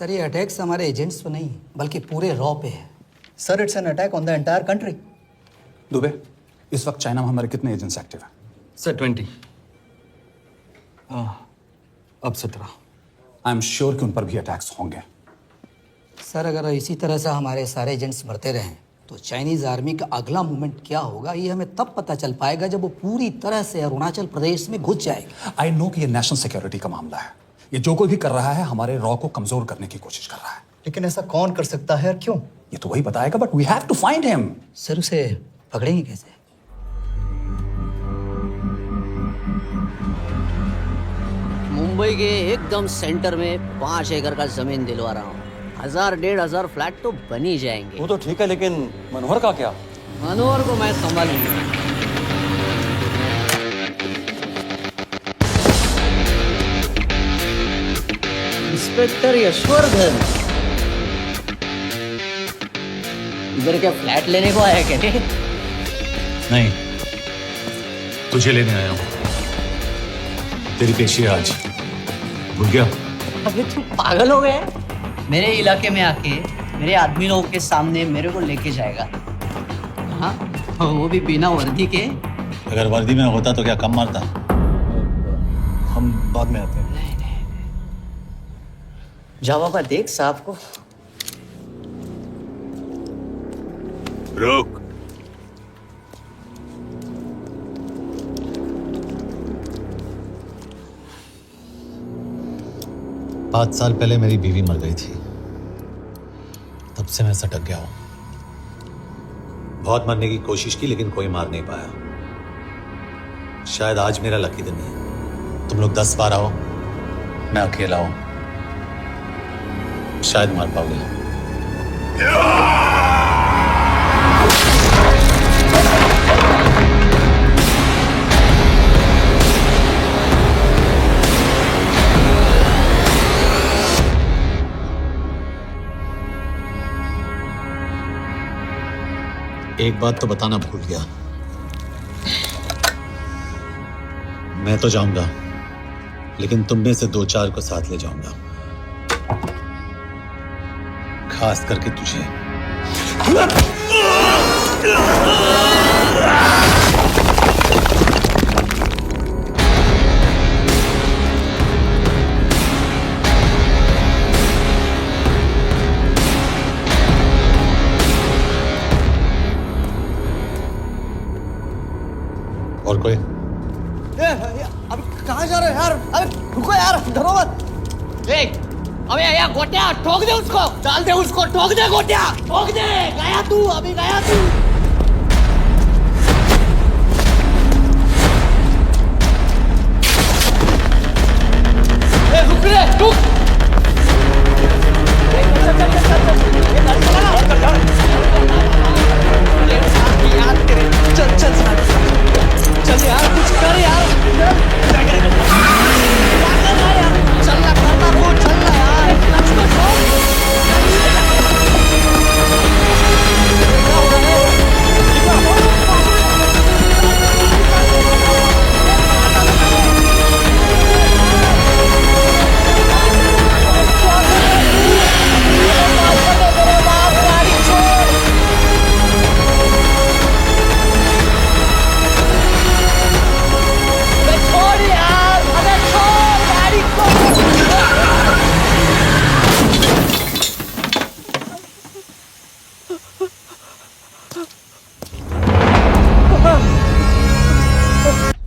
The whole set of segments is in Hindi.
सर ये अटैक्स हमारे एजेंट्स पे नहीं बल्कि पूरे रॉ पे है। Sir it's an attack on the entire country. Dubey, इस वक्त चाइना में हमारे कितने एजेंट्स एक्टिव हैं? सर 20। अब 17। आई एम श्योर कि उन पर भी अटैक्स होंगे। सर अगर इसी तरह से हमारे सारे एजेंट्स मरते रहें तो चाइनीज आर्मी का अगला मूवमेंट क्या होगा ये हमें तब पता चल पाएगा जब वो पूरी तरह से अरुणाचल प्रदेश में घुस जाएगी। आई नो कि ये नेशनल सिक्योरिटी का मामला है। ये जो कोई भी कर रहा है हमारे रॉ को कमजोर करने की कोशिश कर रहा है। लेकिन ऐसा कौन कर सकता है और क्यों? ये तो वही बताएगा, but we have to find him. Sir उसे पकड़ेंगे कैसे? मुंबई के एकदम सेंटर में 5 एकड़ का जमीन दिलवा रहा हूँ। 1000-1500 फ्लैट तो बन ही जाएंगे। वो तो ठीक है, लेकिन मनोहर का क्या? मनोहर को मैं संभालूंगा। इंस्पेक्टर यशवर्धन, इधर क्या फ्लैट लेने को आया क्या? नहीं, तुझे लेने आया हूं। तेरी पेशी है आज, भूल गया? अबे तुम पागल हो गए? मेरे इलाके में आके मेरे आदमी लोगों के सामने मेरे को लेके जाएगा? हाँ, वो भी बिना वर्दी के। अगर वर्दी में होता तो क्या कम मारता? हम बाद में आते हैं। जा बाबा, देख साहब को। रुक। पाँच साल पहले मेरी बीवी मर गई थी, तब से मैं सटक गया हूं। बहुत मरने की कोशिश की लेकिन कोई मार नहीं पाया। शायद आज मेरा लकी दिन है। तुम लोग 10 बार आओ, मैं अकेला हूं, शायद मार पाओगे। एक बात तो बताना भूल गया, मैं तो जाऊंगा लेकिन तुम में से 2-4 को साथ ले जाऊंगा, खास करके तुझे। और कोई? अब कहाँ जा रहे हो यार? अबे रुको यार, डरो मत। देख, अबे या गोटिया ठोक दे उसको, डाल दे उसको, ठोक दे गोटिया, ठोक दे। गया तू, अभी गया तू। रुक रे, रुक। चल चल चल यार, कुछ कर यार। चलना करना वो, चलना यार।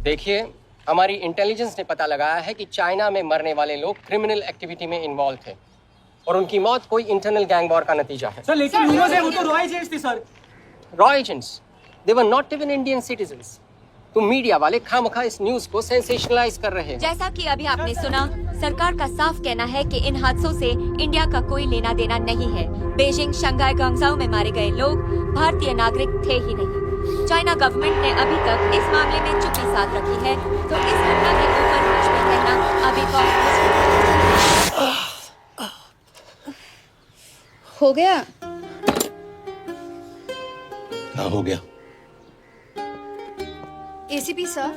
देखिए, हमारी इंटेलिजेंस ने पता लगाया है कि चाइना में मरने वाले लोग क्रिमिनल एक्टिविटी में इन्वॉल्व थे और उनकी मौत कोई इंटरनल गैंग वॉर का नतीजा है। सर लेकिन ह्यूमर्स है, वो तो रॉ एजेंट्स थे sir. Raw agents, they were not even Indian citizens. तुम मीडिया वाले खामखा इस न्यूज को सेंसेशनलाइज कर रहे हैं। जैसा कि अभी आपने सुना, सरकार का साफ कहना है कि इन हादसों से इंडिया का कोई लेना देना नहीं है। बीजिंग, शंघाई, ग्वांगझू में मारे गए लोग भारतीय नागरिक थे ही नहीं। चाइना गवर्नमेंट ने अभी तक इस मामले में चुप्पी साध रखी है, तो इस घटना के ऊपर कुछ भी कहना अभी हो गया। क्या हो गया? एसीपी सर,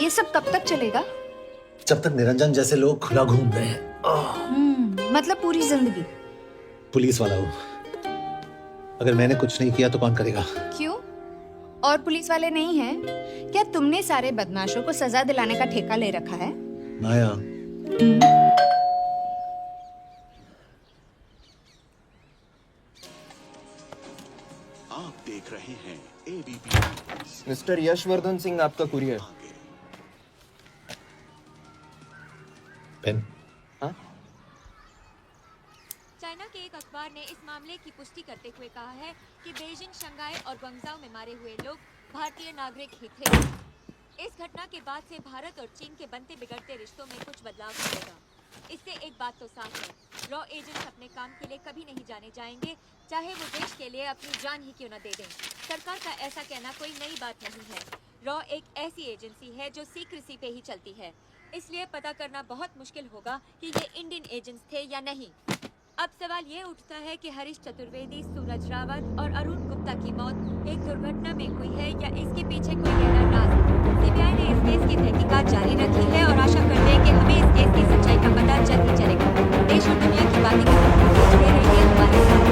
ये सब कब तक चलेगा? जब तक निरंजन जैसे लोग खुला घूम रहे हैं। मतलब पूरी जिंदगी? पुलिस वाला हूँ। अगर मैंने कुछ नहीं किया तो कौन करेगा? क्यों? और पुलिस वाले नहीं हैं? क्या तुमने सारे बदमाशों को सजा दिलाने का ठेका ले रखा है? माया, आप देख रहे हैं एबीपी। मिस्टर यशवर्धन सिंह आपका कुरियर। पेन। चाइना के एक अखबार ने इस मामले की पुष्टि करते हुए कहा है कि बीजिंग, शंघाई और ग्वांगझाओ में मारे हुए लोग भारतीय नागरिक ही थे। इस घटना के बाद से भारत और चीन के बनते बिगड़ते रिश्तों में कुछ बदलाव होगा। इससे एक बात तो साफ है, रॉ एजेंट्स अपने काम के लिए कभी नहीं जाने जाएंगे, चाहे वो देश के लिए अपनी जान ही क्यों न दे दें। सरकार का ऐसा कहना कोई नई बात नहीं है। रॉ एक ऐसी एजेंसी है जो सीक्रेसी पे ही चलती है, इसलिए पता करना बहुत मुश्किल होगा कि ये इंडियन एजेंट्स थे या नहीं। अब सवाल ये उठता है कि हरीश चतुर्वेदी, सूरज रावत और अरुण गुप्ता की मौत एक दुर्घटना में हुई है या इसके पीछे कोई गहरा राज है। सीबीआई ने इस केस की तहकीकात जारी रखी है और आशा करते हैं कि हमें इस केस की सच्चाई का पता जल्द ही चलेगा। देश और दुनिया की बातें दे रही है हमारे साथ।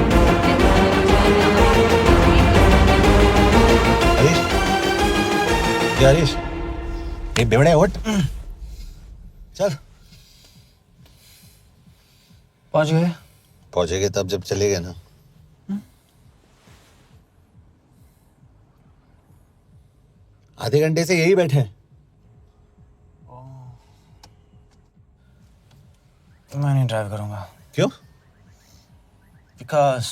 हरीश, ये बेवड़े उठ, चल। पहुंच गए? पहुंचेंगे तब जब चलेंगे ना। आधे घंटे से यही बैठे हैं। मैं नहीं ड्राइव करूंगा। क्यों? Because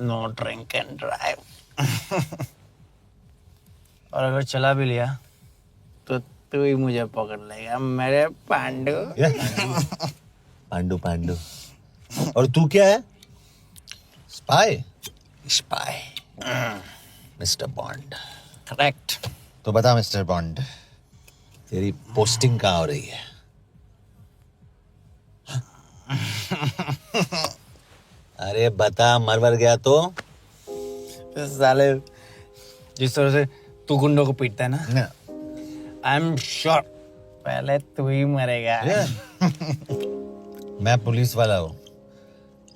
no drink and drive. और अगर चला भी लिया तो तू ही मुझे पकड़ लेगा मेरे पांडु। पांडु पांडु। और तू क्या है? Spy? Spy. Mister bond. Correct. तो बता मिस्टर बॉन्ड, तेरी पोस्टिंग कहाँ हो रही है? अरे बता, मरवर गया तो? साले जिस तरह से तू गुंडों को पीटता है ना, आई एम श्योर पहले तू ही मरेगा। मैं पुलिस वाला हूँ,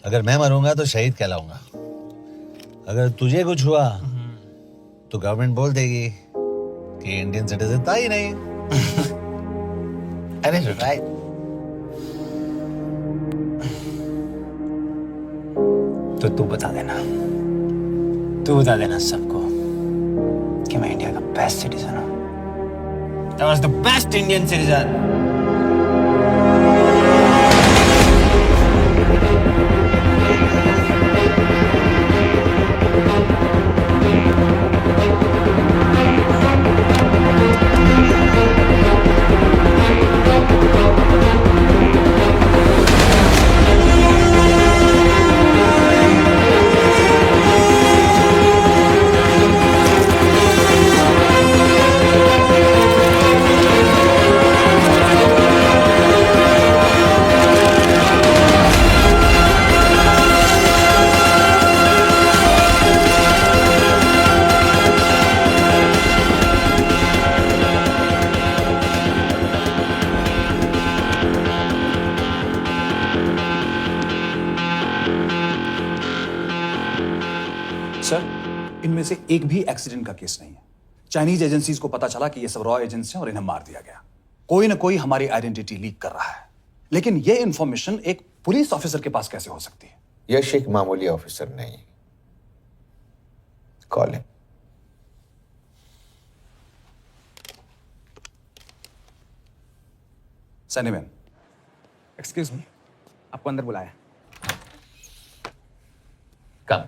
अगर मैं मरूंगा तो शहीद कहलाऊंगा। अगर तुझे कुछ हुआ तो गवर्नमेंट बोल देगी कि इंडियन सिटीजन था ही नहीं। अरे राइट। तो तू बता देना सबको कि मैं इंडिया का बेस्ट सिटीजन हूँ। I was the best Indian citizen. Sir, इनमें से एक भी एक्सीडेंट का केस नहीं है। चाइनीज एजेंसीज को पता चला कि ये सब रॉ एजेंट्स हैं और इन्हें मार दिया गया। कोई ना कोई हमारी आइडेंटिटी लीक कर रहा है, लेकिन ये इंफॉर्मेशन एक पुलिस ऑफिसर के पास कैसे हो सकती है? यश एक मामूली ऑफिसर नहीं। कॉल है। सनीमैन, एक्सक्यूज मी, आपको अंदर बुलाया। Come.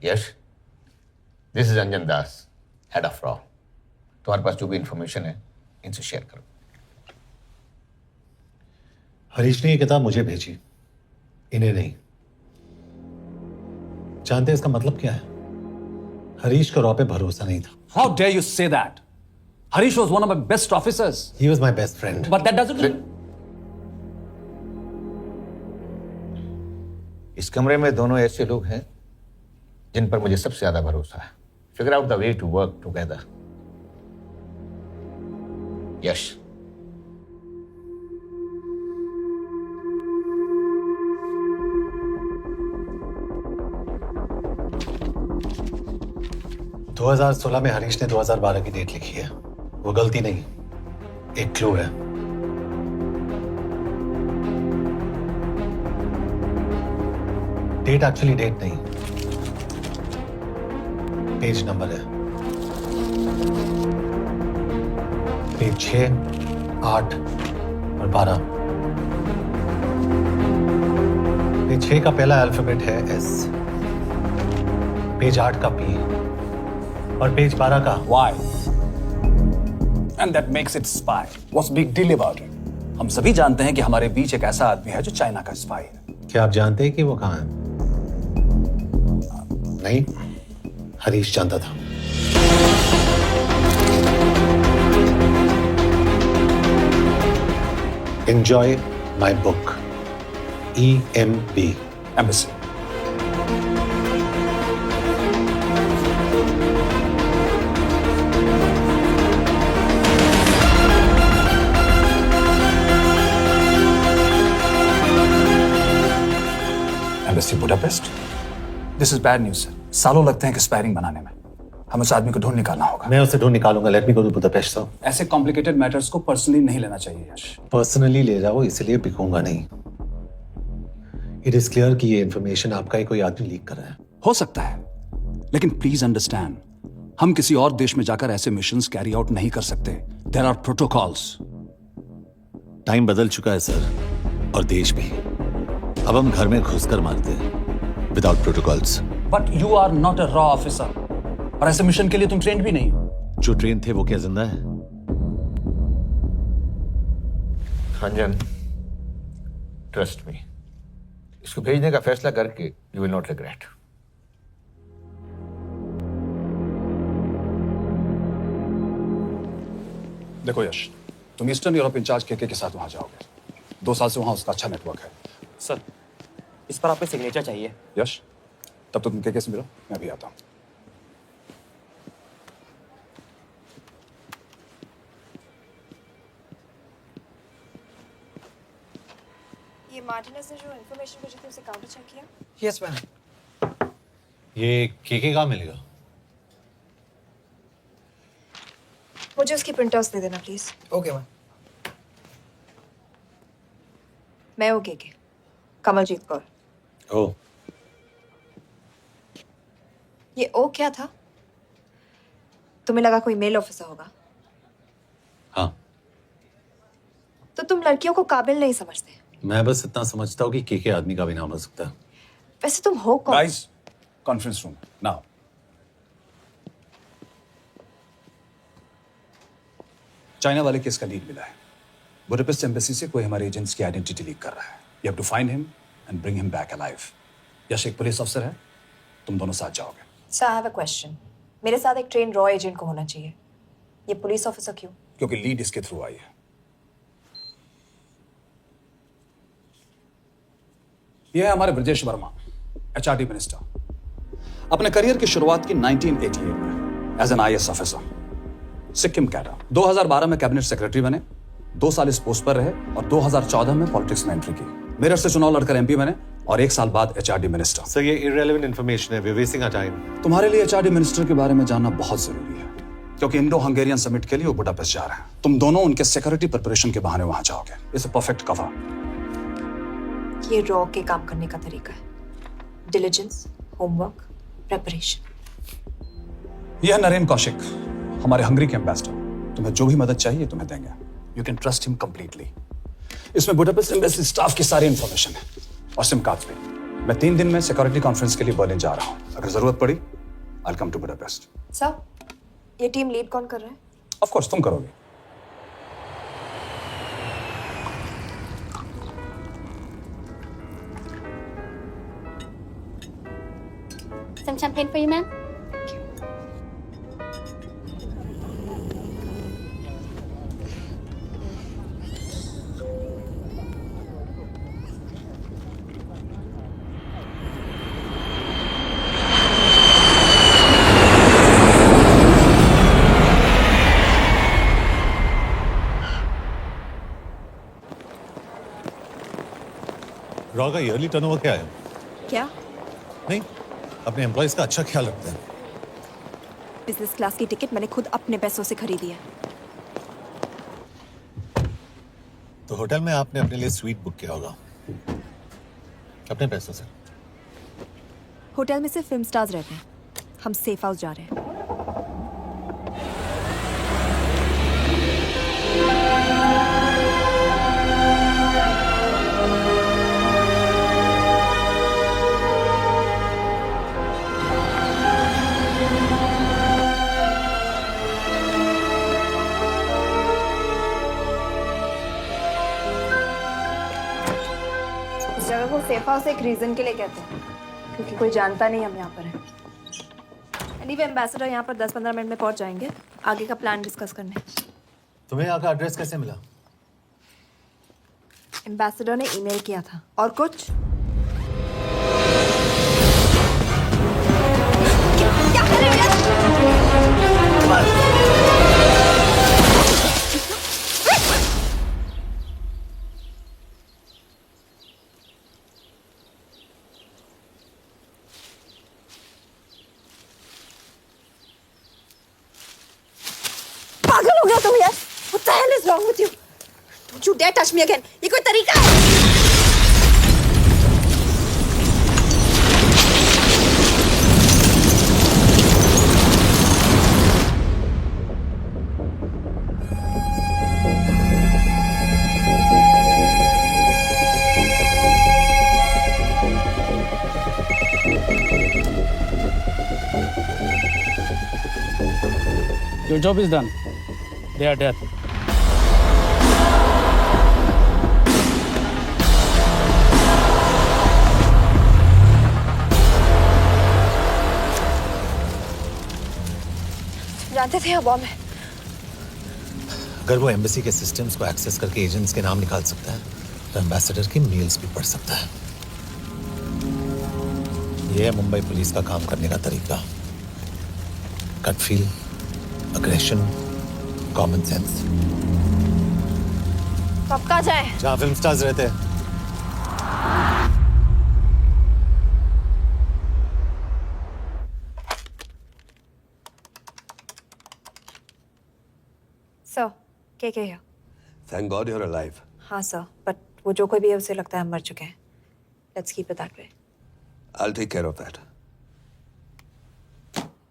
Yash, this is Anjan Das, head of रॉ। तुम्हारे पास जो भी इंफॉर्मेशन है इनसे शेयर करो। हरीश ने ये किताब मुझे भेजी, इन्हें नहीं। जानते हैं इसका मतलब क्या है? हरीश को रॉ पे भरोसा नहीं था। How dare you say that? Harish was one of my best officers. He was my best friend. But that doesn't mean... इस कमरे में दोनों ऐसे लोग हैं जिन पर मुझे सबसे ज्यादा भरोसा है। Figure out the way to work together. Yash, 2016 में हरीश ने 2012 की डेट लिखी है। वो गलती नहीं, एक क्लू है। डेट एक्चुअली डेट नहीं, पेज नंबर है। पेज 6, 8 और 12। पेज 6 का पहला अल्फाबेट है S, पेज 8 का P और पेज 12 का Why? And that makes it spy. What's big deal about it? हम सभी जानते हैं कि हमारे बीच एक ऐसा आदमी है जो चाइना का स्पाई है। क्या आप जानते हैं कि वो कहाँ है? नहीं, हरीश जानता था। Enjoy my book. EMB. Embassy. Embassy Budapest. This is bad news, sir. सालों लगते हैं एक्सपायरिंग बनाने में। हमें उस आदमी को ढूंढ निकालना होगा। मैं उसे ढूंढ निकालूंगा। Let me go to Budapest sir. ऐसे कॉम्प्लिकेटेड मैटर्स को पर्सनली नहीं लेना चाहिए यश। पर्सनली ले जाओ, इसलिए बिकूंगा नहीं। इट इज क्लियर कि ये इंफॉर्मेशन आपका ही कोई आदमी लीक कर रहा है। हो सकता है, लेकिन प्लीज अंडरस्टैंड, हम किसी और देश में जाकर ऐसे मिशंस कैरी आउट नहीं कर सकते। There are protocols. टाइम बदल चुका है सर, और देश भी। अब हम घर में घुसकर मारते हैं without protocols. But you are not a रॉ ऑफिसर, और ऐसे मिशन के लिए तुम ट्रेंड भी नहीं हो। जो ट्रेन थे वो क्या जिंदा है? अंजन, ट्रस्ट मी, इसको भेजने का फैसला करके यू विल नॉट रिग्रेट। देखो यश, तुम ईस्टर्न यूरोप इंचार्ज के साथ वहां जाओगे। 2 साल से वहां उसका अच्छा नेटवर्क है। सर, इस पर आपके सिग्नेचर चाहिए। यश, तब तो तुम के से मिलो, मैं भी आता हूं। ये मार्टिनेज ने जो इन्फॉर्मेशन भेजी थी उसे काउंटर चेक किया? Yes ma'am. ये केके कहाँ मिलेगा? मुझे उसकी प्रिंटआउट्स दे देना प्लीज। Okay ma'am. मैं हूँ केके, कमलजीत कौर। ओ, ये ओ क्या था? तुम्हें लगा कोई मेल ऑफिसर होगा? हाँ। तो तुम लड़कियों को काबिल नहीं समझते। मैं बस इतना समझता हूँ कि केके आदमी का भी नाम हो सकता है। वैसे तुम हो कौन? Guys, conference room now. China वाले केस का लीड मिला है। बुडापेस्ट एम्बेसी से कोई हमारे एजेंट्स की आइडेंटिटी लीक कर रहा है। You have to find him and bring him back alive. Yash एक पुलिस अफसर है, तुम दोनों साथ जाओगे। Sir, I have a question. मेरे साथ एक ट्रेन रॉ एजेंट को होना चाहिए। ये पुलिस ऑफिसर क्यों? क्योंकि लीड इसके थ्रू आई है। यह है हमारे ब्रजेश वर्मा, एचआरडी मिनिस्टर। अपने करियर की शुरुआत की 1988 में as an IAS officer, Sikkim cadre. 2012 में कैबिनेट सेक्रेटरी बने, 2 साल इस पोस्ट पर रहे और 2014 में पॉलिटिक्स में एंट्री की। मेरठ से चुनाव लड़कर एमपी बने और 1 साल बाद एचआरडी मिनिस्टर। सर, ये इररेलेवेंट इंफॉर्मेशन है, we are wasting our time. तुम्हारे लिए एचआरडी मिनिस्टर के बारे में जानना बहुत जरूरी है, क्योंकि इंडो हंगेरियन समिट के लिए वो बुडापेस्ट जा रहे हैं। तुम दोनों उनके सिक्योरिटी प्रिपरेशन के बहाने वहां जाओगे। It's a perfect cover. ये रॉ के काम करने का तरीका है। Diligence, homework, preparation. यह नरेन कौशिक, हमारे हंगरी के एम्बेसडर। तुम्हें जो भी मदद चाहिए तुम्हें देंगे। You can trust him completely. इसमें बुडापेस्ट एम्बेसी स्टाफ की सारी इंफॉर्मेशन है और सिम कार्ड्स भी। मैं 3 दिन में सिक्योरिटी कॉन्फ्रेंस के लिए बर्लिन जा रहा हूं। अगर जरूरत पड़ी, I will come to Budapest. Sir, ये टीम लीड कौन कर रहा है? ऑफ कोर्स तुम करोगे। Some champagne for you, ma'am? Raw का ईयरली टर्नओवर क्या है? क्या? नहीं, अपने एम्प्लॉइज का अच्छा ख्याल रखते हैं। बिजनेस क्लास की टिकट मैंने खुद अपने पैसों से खरीदी है। तो होटल में आपने अपने लिए स्वीट बुक किया होगा अपने पैसों से। होटल में सिर्फ फिल्म स्टार्स रहते हैं, हम सेफ हाउस जा रहे हैं। इस जगह को सेफ हाउस एक रीजन के लिए कहते हैं, क्योंकि कोई जानता नहीं हम यहाँ पर हैं। एनीवे एम्बेसडर यहाँ पर 10-15 मिनट में पहुँच जाएंगे आगे का प्लान डिस्कस करने। तुम्हें यहाँ का एड्रेस कैसे मिला? एम्बेसडर ने ईमेल किया था। और कुछ? क्या कर रहे हो पागल हो गया तुम यार? What the hell is wrong with you? Don't you dare touch me again. ये कोई तरीका है? Your job is done. They are dead. जानते थे बॉम्ब है। अगर वो एम्बेसी के सिस्टम्स को एक्सेस करके एजेंट्स के नाम निकाल सकता है तो एम्बेसडर की मेल्स भी पढ़ सकता है। ये है मुंबई पुलिस का काम करने का तरीका। Gut feel, aggression, common sense. कब कहाँ जाए? जहाँ फिल्म स्टार्स रहते हैं। सर, क्या है? Thank God you're alive. हाँ सर, बट वो जो कोई भी है उसे लगता है हम मर चुके हैं। Let's keep it that way. I'll take care of that.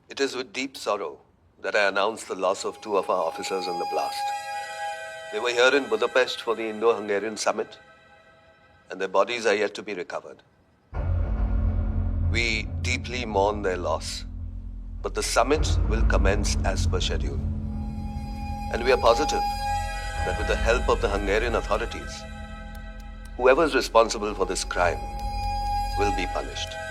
It is with deep sorrow that I announce the loss of 2 of our officers in the blast. They were here in Budapest for the Indo-Hungarian summit, and their bodies are yet to be recovered. We deeply mourn their loss, but the summit will commence as per schedule. And we are positive that with the help of the Hungarian authorities, whoever is responsible for this crime will be punished.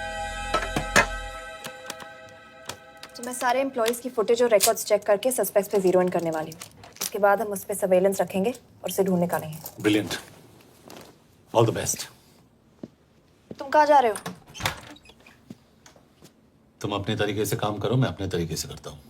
तो मैं सारे एम्प्लॉइज की फुटेज और रिकॉर्ड्स चेक करके सस्पेक्ट्स पे जीरो इन करने वाली हूँ। उसके बाद हम उस पे सर्वेलेंस रखेंगे और उसे ढूंढ निकालेंगे। Brilliant, all the best. तुम कहाँ जा रहे हो? तुम अपने तरीके से काम करो, मैं अपने तरीके से करता हूँ।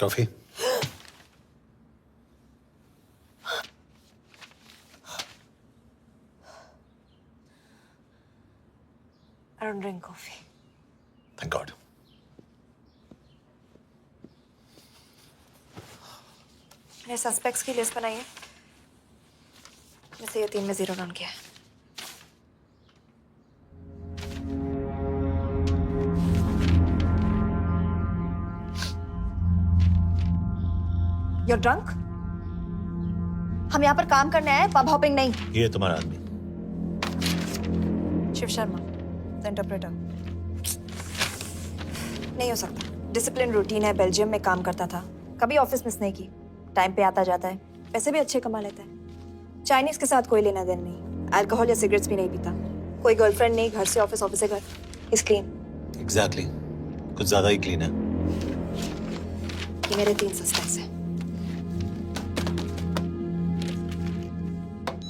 Coffee? I don't drink coffee. Thank God. मैंने सस्पेक्ट्स की लिस्ट बनाई है। जैसे ये 3 में जीरो डाउन किया है। You're drunk? हम यहाँ पर काम करने आए, पब हॉपिंग नहीं। ये तुम्हारा आदमी शिव शर्मा, द इंटरप्रेटर। नहीं हो सकता। डिसिप्लिन रूटीन है, बेल्जियम में काम करता था, कभी ऑफिस मिस नहीं की, टाइम पे आता जाता है, पैसे भी अच्छे कमा लेता है। चाइनीज के साथ कोई लेना देना नहीं, अल्कोहल या सिगरेट्स भी नहीं पीता, कोई गर्लफ्रेंड नहीं, घर से ऑफिस, ऑफिस से घर। Is clean. एग्जैक्टली, कुछ ज्यादा ही क्लीन है। ये मेरे 3 सस्पेक्ट्स हैं।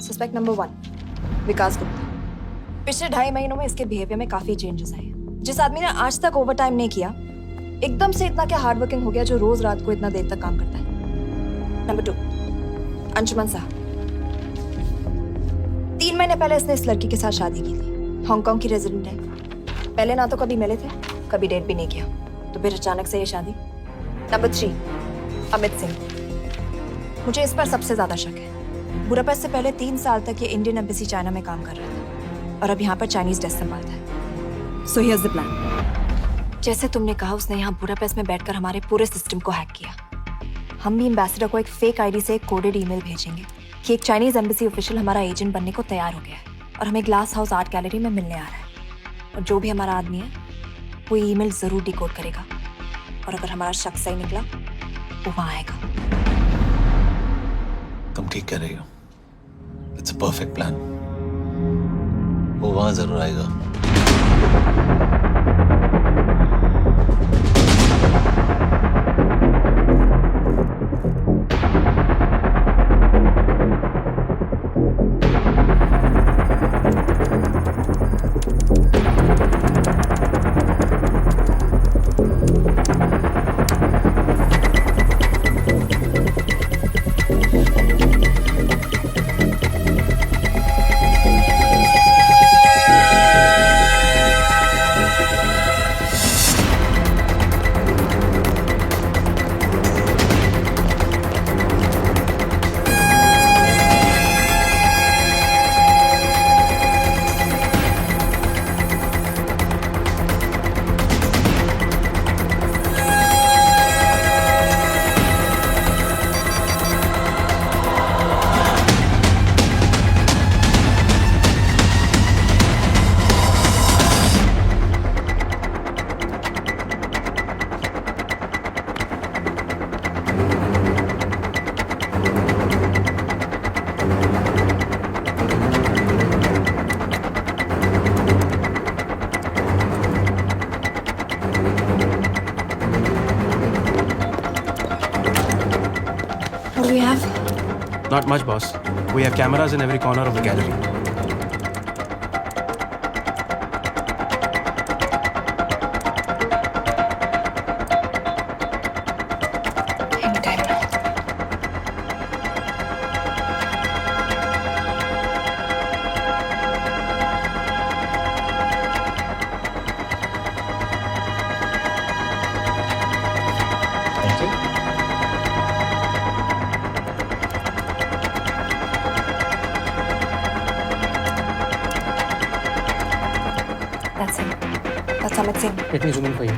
सस्पेक्ट नंबर 1, विकास गुप्ता। पिछले 2.5 महीनों में इसके बिहेवियर में काफी चेंजेस आए हैं। जिस आदमी ने आज तक ओवर टाइम नहीं किया, एकदम से इतना क्या हार्ड वर्किंग हो गया जो रोज रात को इतना देर तक काम करता है। नंबर 2, अंशुमन साहब। 3 महीने पहले इसने इस लड़की के साथ शादी की थी, हांगकांग की रेजिडेंट है। पहले ना तो कभी मिले थे, कभी डेट भी नहीं किया, तो फिर अचानक से ये शादी। नंबर 3, अमित सिंह। मुझे इस पर सबसे ज्यादा शक है। बुडापेस्ट से पहले 3 साल तक ये इंडियन एम्बेसी चाइना में काम कर रहा था और अब यहाँ पर चाइनीज डेस्क संभालता है। So here's the plan. जैसे तुमने कहा, उसने यहाँ बुडापेस्ट में बैठकर हमारे पूरे सिस्टम को हैक किया। हम भी एम्बेसडर को एक फेक आईडी से एक कोडेड ईमेल भेजेंगे कि एक चाइनीज एम्बेसी ऑफिशियल हमारा एजेंट बनने को तैयार हो गया है और हमें ग्लास हाउस आर्ट गैलरी में मिलने आ रहा है। और जो भी हमारा आदमी है वो ईमेल जरूर डिकोड करेगा और अगर हमारा शक सही निकला वो वहां आएगा। तुम ठीक कह रही हो। It's a perfect plan. वो वहां जरूर आएगा। Not much, boss. We have cameras in every corner of the gallery. Anytime now. That's him. That's Amit Singh. Let me zoom in for you.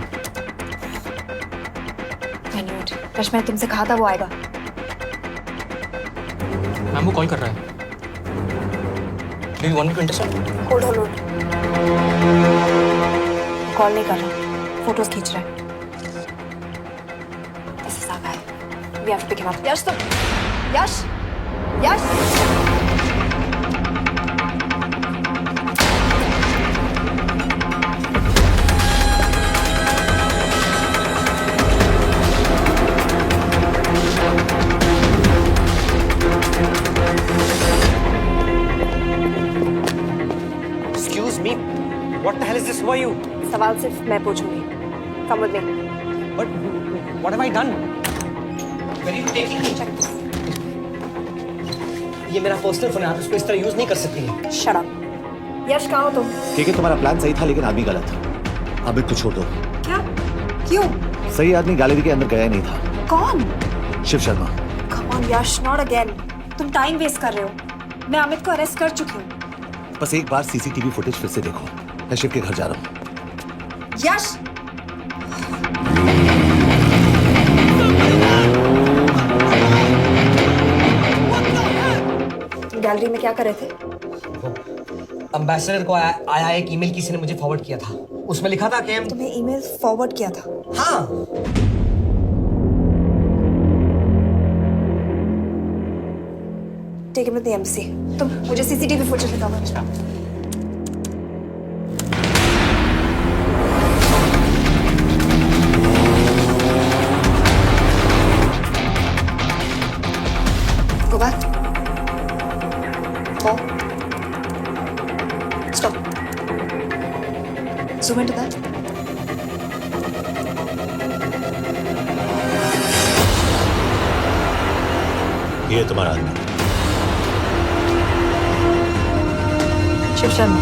I knew it. Rush, मैंने तुमसे कहा था वो आएगा। मैम वो कॉल कर रहा है। Do you want me to intercept? Hold. Call नहीं कर रहा, फोटोज खींच रहा है। This is our guy. We have to pick him up. यश तो, यश। Excuse me. What the hell is this? Who are you? सवाल सिर्फ मैं पूछूंगी। Come with me. But what have I done? Where are you taking me? ये मेरा पर्सनल फोन है, आप इसको इस तरह यूज नहीं कर सकती हैं। Shut up. यश, कहाँ हो तुम? ठीक है, तुम्हारा प्लान सही था लेकिन आदमी गलत। अब एक को छोड़ दो। क्या? क्यों? सही आदमी गैलरी के अंदर गया ही नहीं था। कौन? Shiv Sharma. Come on Yash, not again. तुम टाइम वेस्ट कर रहे हो। मैं अमित को अरेस्ट कर चुकी हूँ। बस एक बार सीसीटीवी फुटेज फिर से देखो। मैं शिव के घर जा रहा हूँ। यश! गैलरी में क्या कर रहे थे? एम्बेसडर को आया एक ईमेल किसी ने मुझे फॉरवर्ड किया था। उसमें लिखा था कि हम तुम्हें ईमेल फॉरवर्ड किया था? हाँ। Take it with the embassy. तुम मुझे सीसीटीवी फुटेज दिखाओ। Go back. Four. Stop. Zoom into that. ये तुम्हारा आदमी। शिव शर्मा।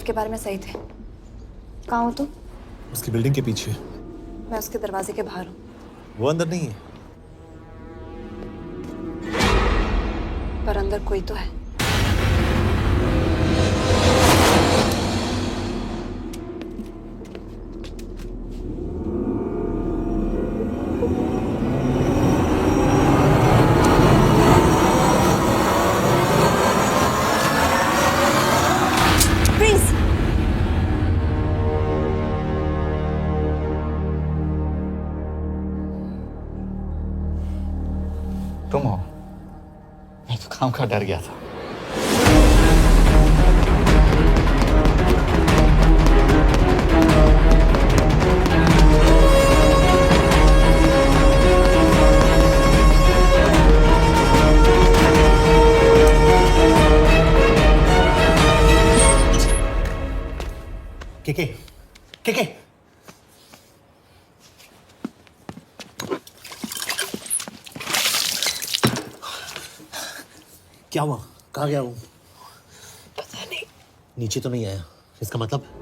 के बारे में सही थे। कहाँ हो तुम? उसकी बिल्डिंग के पीछे। मैं उसके दरवाजे के बाहर हूँ। वो अंदर नहीं है। पर अंदर कोई तो है। तुम हो? मैं तो काम का डर गया था। के क्या हुआ? कहाँ गया वो? पता नहीं। नीचे तो नहीं आया, इसका मतलब?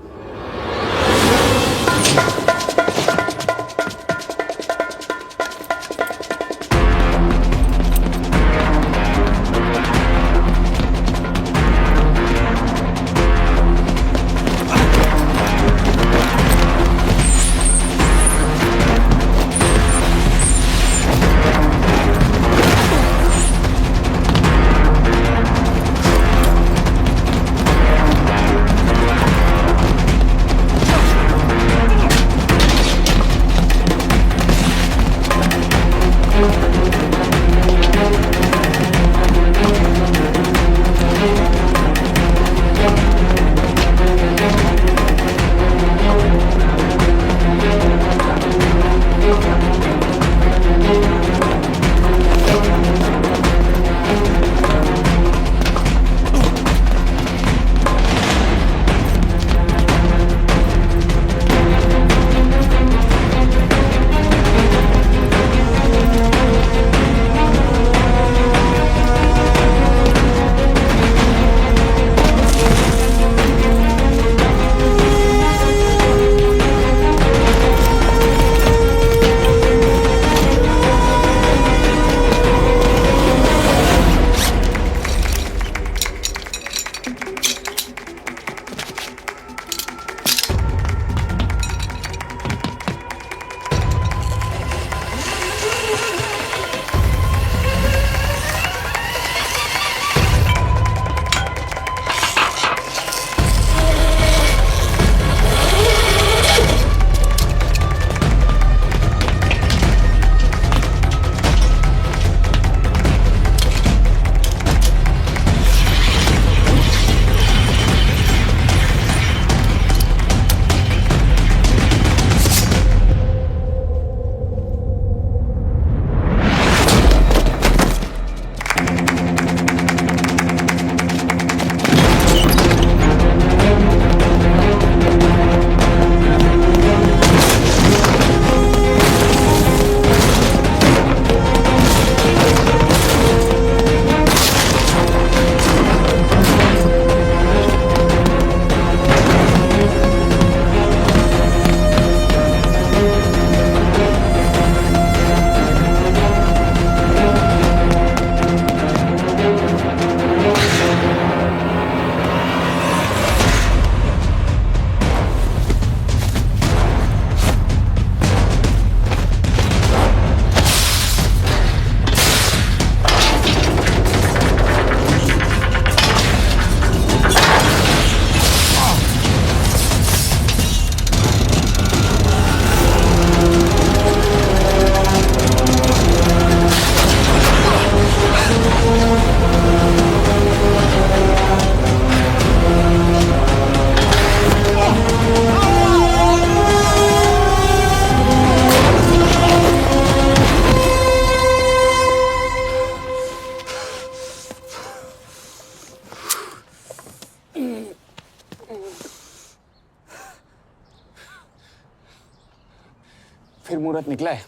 फिर मुहूर्त निकला है।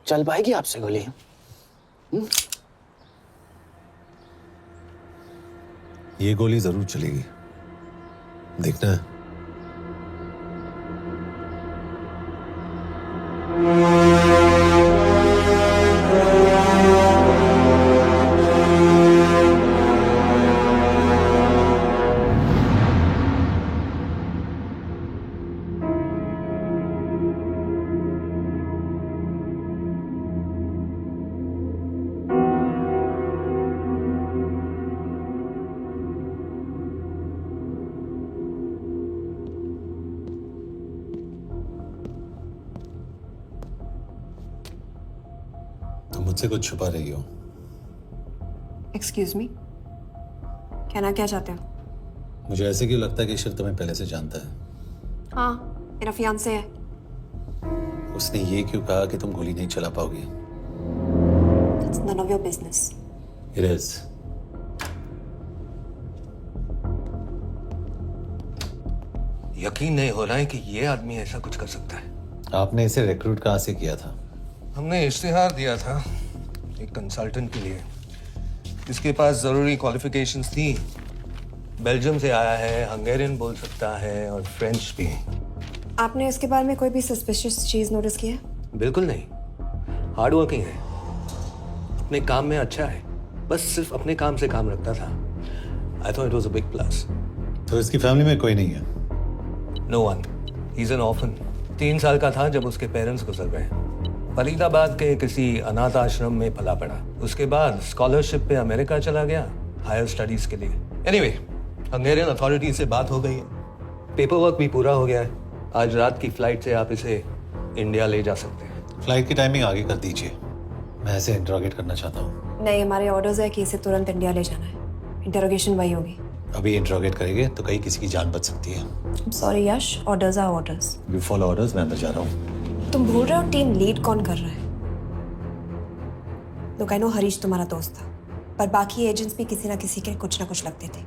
चल पाएगी आपसे गोली? ये गोली जरूर चलेगी। देखना तुम मुझसे कुछ छुपा रही हो। एक्सक्यूज मी, कहना क्या चाहते हो? मुझे ऐसे क्यों लगता है कि ईश्वर तुम्हें पहले से जानता है? हाँ, मेरा फियांसे है। उसने ये क्यों कहा कि तुम गोली नहीं चला पाओगी? It's none of your business. It is. यकीन नहीं हो रहा है कि ये आदमी ऐसा कुछ कर सकता है। आपने इसे रिक्रूट कहाँ से किया था? हमने इश्तिहार दिया था एक कंसल्टेंट के लिए। इसके पास जरूरी क्वालिफिकेशंस थी। बेल्जियम से आया है, हंगेरियन बोल सकता है और फ्रेंच भी। आपने इसके बारे में कोई भी सस्पिशियस चीज नोटिस की है? बिल्कुल नहीं, हार्ड वर्किंग है, अपने काम में अच्छा है, बस सिर्फ अपने काम से काम रखता था। I thought it was a big plus. तो इसकी फैमिली में कोई नहीं है? No one, he is an orphan. 3 साल का था जब उसके पेरेंट्स गुजर गए। फरीदाबाद के किसी अनाथ आश्रम में पला पड़ा। उसके बाद स्कॉलरशिप पे अमेरिका चला गया हायर स्टडीज के लिए। एनीवे, हंगेरियन अथॉरिटी से बात हो गई है, पेपर वर्क भी पूरा हो गया है। आज रात की फ्लाइट से आप इसे इंडिया ले जा सकते हैं। फ्लाइट की टाइमिंग आगे कर दीजिए, मैं इसे इंट्रोगेट करना चाहता हूँ। नहीं, हमारे ऑर्डर्स है कि इसे तुरंत इंडिया ले जाना है। इंटरोगेशन वही होगी। अभी इंट्रोगेट करेंगे तो कहीं किसी की जान बच सकती है। Sorry Yash, orders are orders. You follow orders, मैं अंदर जा रहा हूँ। तुम भूल रहे हो टीम लीड कौन कर रहा है? लोग आई नो हरीश तुम्हारा दोस्त था, पर बाकी एजेंट्स भी किसी ना किसी के कुछ ना कुछ लगते थे।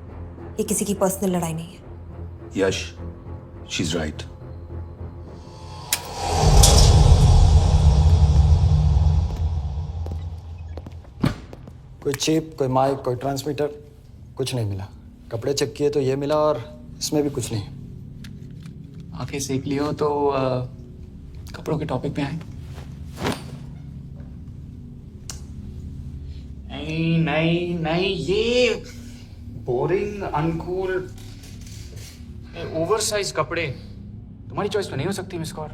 ये किसी की पर्सनल लड़ाई नहीं है। यश, शी इज राइट। कोई चिप, कोई माइक, कोई ट्रांसमीटर, कुछ नहीं मिला। कपड़े चेक किए तो ये मिला और इसमें भी कुछ नहीं। आंखें सेक लियो तो कपड़ों के टॉपिक पे आए। नहीं नहीं नहीं, ये बोरिंग, अनकूल, ओवरसाइज कपड़े तुम्हारी चॉइस पे नहीं हो सकती मिस कौर।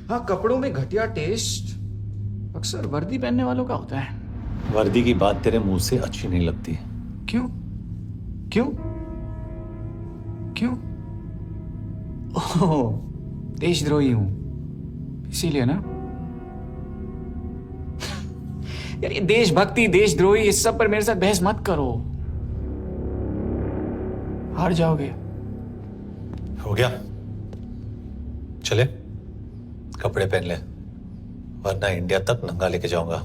हाँ, कपड़ों में घटिया टेस्ट अक्सर वर्दी पहनने वालों का होता है। वर्दी की बात तेरे मुंह से अच्छी नहीं लगती। क्यों क्यों क्यों? ओह, देशद्रोही हूं इसीलिए ना। यार ये देशभक्ति, देशद्रोही, इस सब पर मेरे साथ बहस मत करो, हार जाओगे। हो गया, चले कपड़े पहन ले, वरना इंडिया तक नंगा लेके जाऊंगा।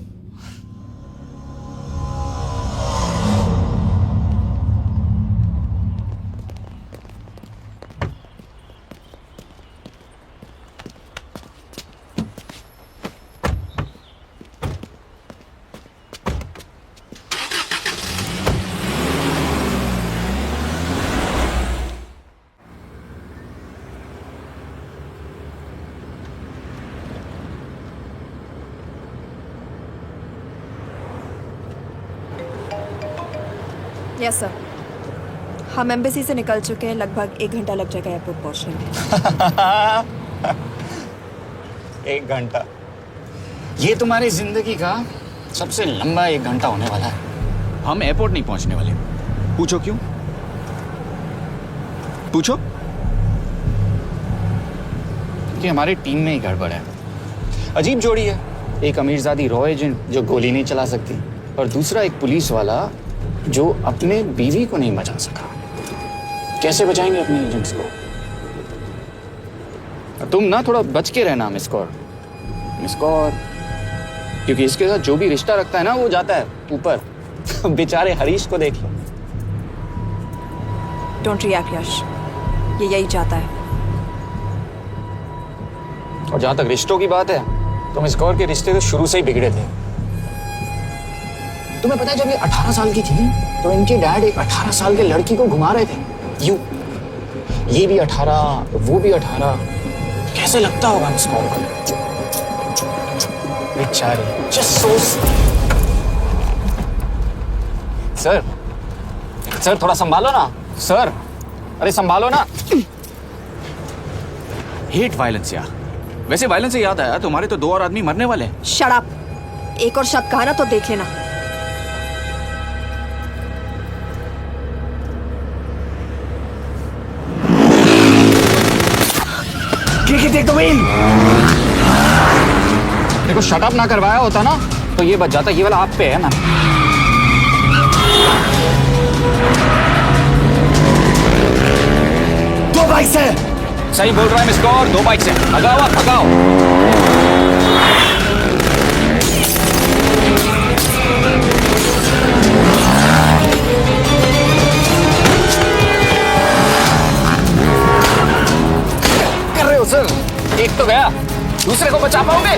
यस सर, हम एम्बेसी से निकल चुके हैं। लगभग 1 घंटा लग जाएगा एयरपोर्ट पहुंचने में। 1 घंटा? ये तुम्हारी जिंदगी का सबसे लंबा 1 घंटा होने वाला है। हम एयरपोर्ट नहीं पहुंचने वाले। पूछो क्यों? पूछो। कि हमारी टीम में ही गड़बड़ है। अजीब जोड़ी है, एक अमीरजादी रॉ एजेंट जो गोली नहीं चला सकती, और दूसरा एक पुलिस वाला जो अपने बीवी को नहीं बचा सका। कैसे बचाएंगे अपने एजेंट्स को? तुम ना थोड़ा बच के रहना मिस कौर, क्योंकि इसके साथ जो भी रिश्ता रखता है ना वो जाता है ऊपर। बेचारे हरीश को देख लो। डोंट रिएक्ट यश, ये यही चाहता है। और जहां तक रिश्तों की बात है तो मिस कौर के रिश्ते तो शुरू से ही बिगड़े थे। तुम्हें पता है जब ये 18 साल की थी तो इनके डैड एक 18 साल के लड़की को घुमा रहे थे यूं। ये भी 18, वो भी 18। कैसे लगता होगा मिस कॉल को? बेचारी। Just so. सर थोड़ा संभालो ना सर। अरे संभालो ना। हेट वायलेंस यार। वैसे वायलेंस से याद आया, तुम्हारे तो 2 और आदमी मरने वाले हैं। Shut up. एक और शब्द कहा ना तो देख लेना। देखो शट अप ना करवाया होता ना तो ये बच जाता। ये वाला आप पे है ना। दो बाइक से। सही बोल रहा है मिस कौर, 2 बाइक से। भगाओ आप, भगाओ। कर रहे हो सर? एक तो गया, दूसरे को बचा पाओगे?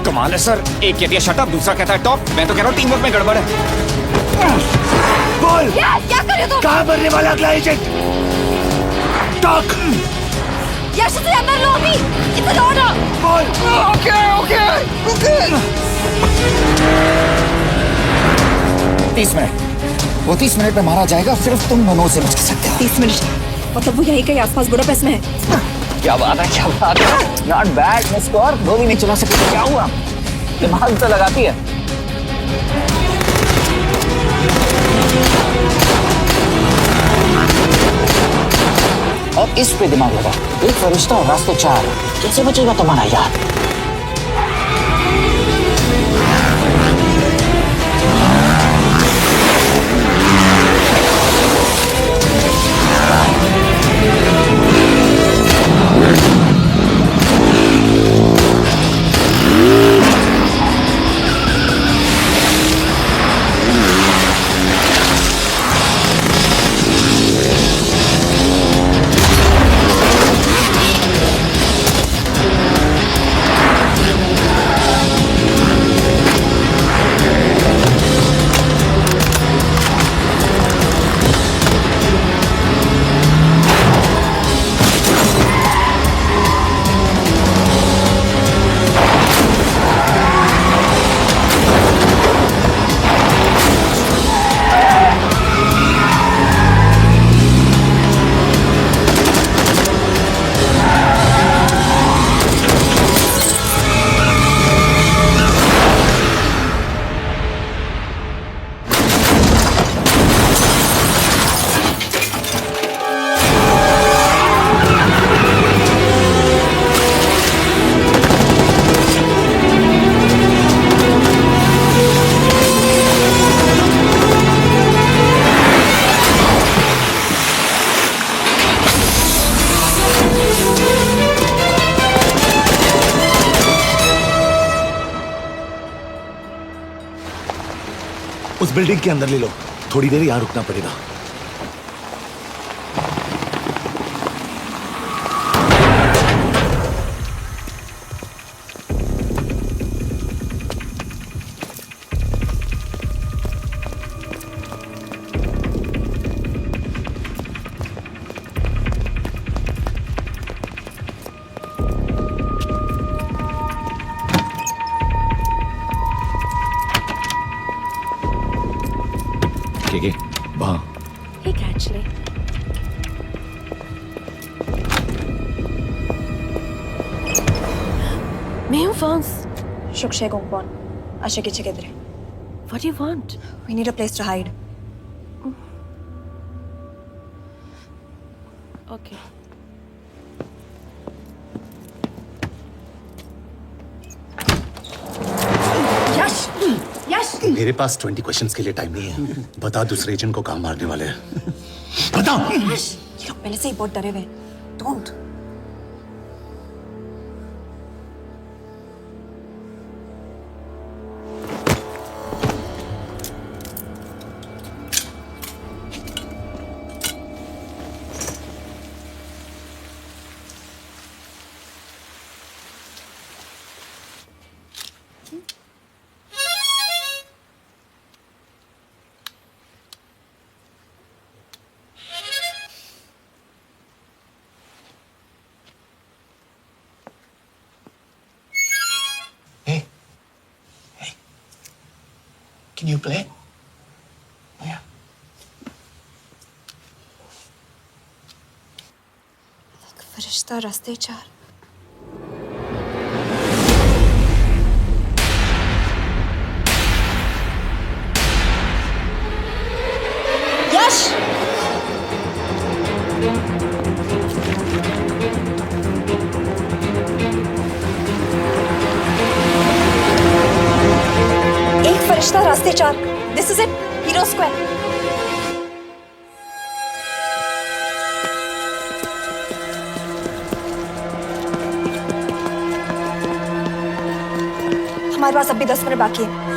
कमाल है सर। एक कहती है शट अप, दूसरा कहता है टॉप। मैं तो कह रहा हूँ टीम वर्क में गड़बड़ है। बोल क्या कर रहे हो तुम? कहाँ मरने वाला अगला एजेंट? टॉक। यश से अंदर लो अभी। It's order. बोल। ओके। 30 मिनट। वो 30 मिनट में मारा जाएगा, सिर्फ तुम दोनों से बच सकते हो। 30 मिनट मतलब वो यहीं कहीं आसपास बुडापेस्ट में है। क्या बात है, क्या बात है। Not bad miss Kaur. गोली नहीं चला सकती। क्या हुआ? दिमाग तो लगाती है। और इस पे दिमाग लगा। एक फरिश्ता और रास्ते 4। कैसे बचेगा तुम्हारा यार? उस बिल्डिंग के अंदर ले लो। थोड़ी देर यहाँ रुकना पड़ेगा। वहाँ Hey, actually. Mayo Fons. Shukshay Gongpon. Asha ki chikidre. What do you want? We need a place to hide. Okay. Yash! Yash! मेरे पास 20 क्वेश्चंस के लिए टाइम नहीं है। बता दूसरे एजेंट को कहाँ मारने वाले हैं। बता। Yash! ये लोग पहले से ही बहुत डरे हुए हैं। Don't. Can you play? Oh, yeah. फरिश्ता रास्ते चार। यश! एक फरिश्ता रास्ते चार। This is it, hero square. हमारे पास अभी 10 मिनट बाकी है।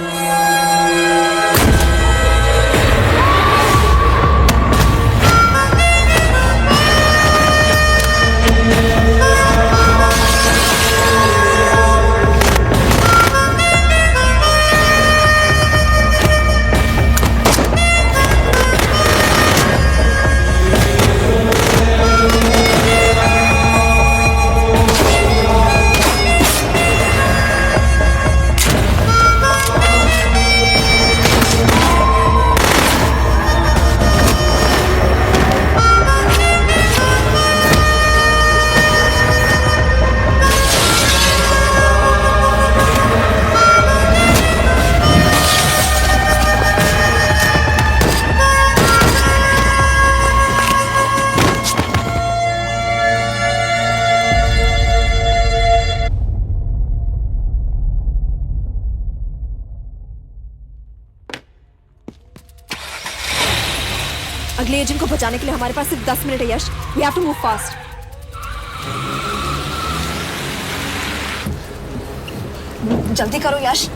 अगले एजेंट को बचाने के लिए हमारे पास सिर्फ 10 मिनट है Yash. We have to move fast. जल्दी करो यश,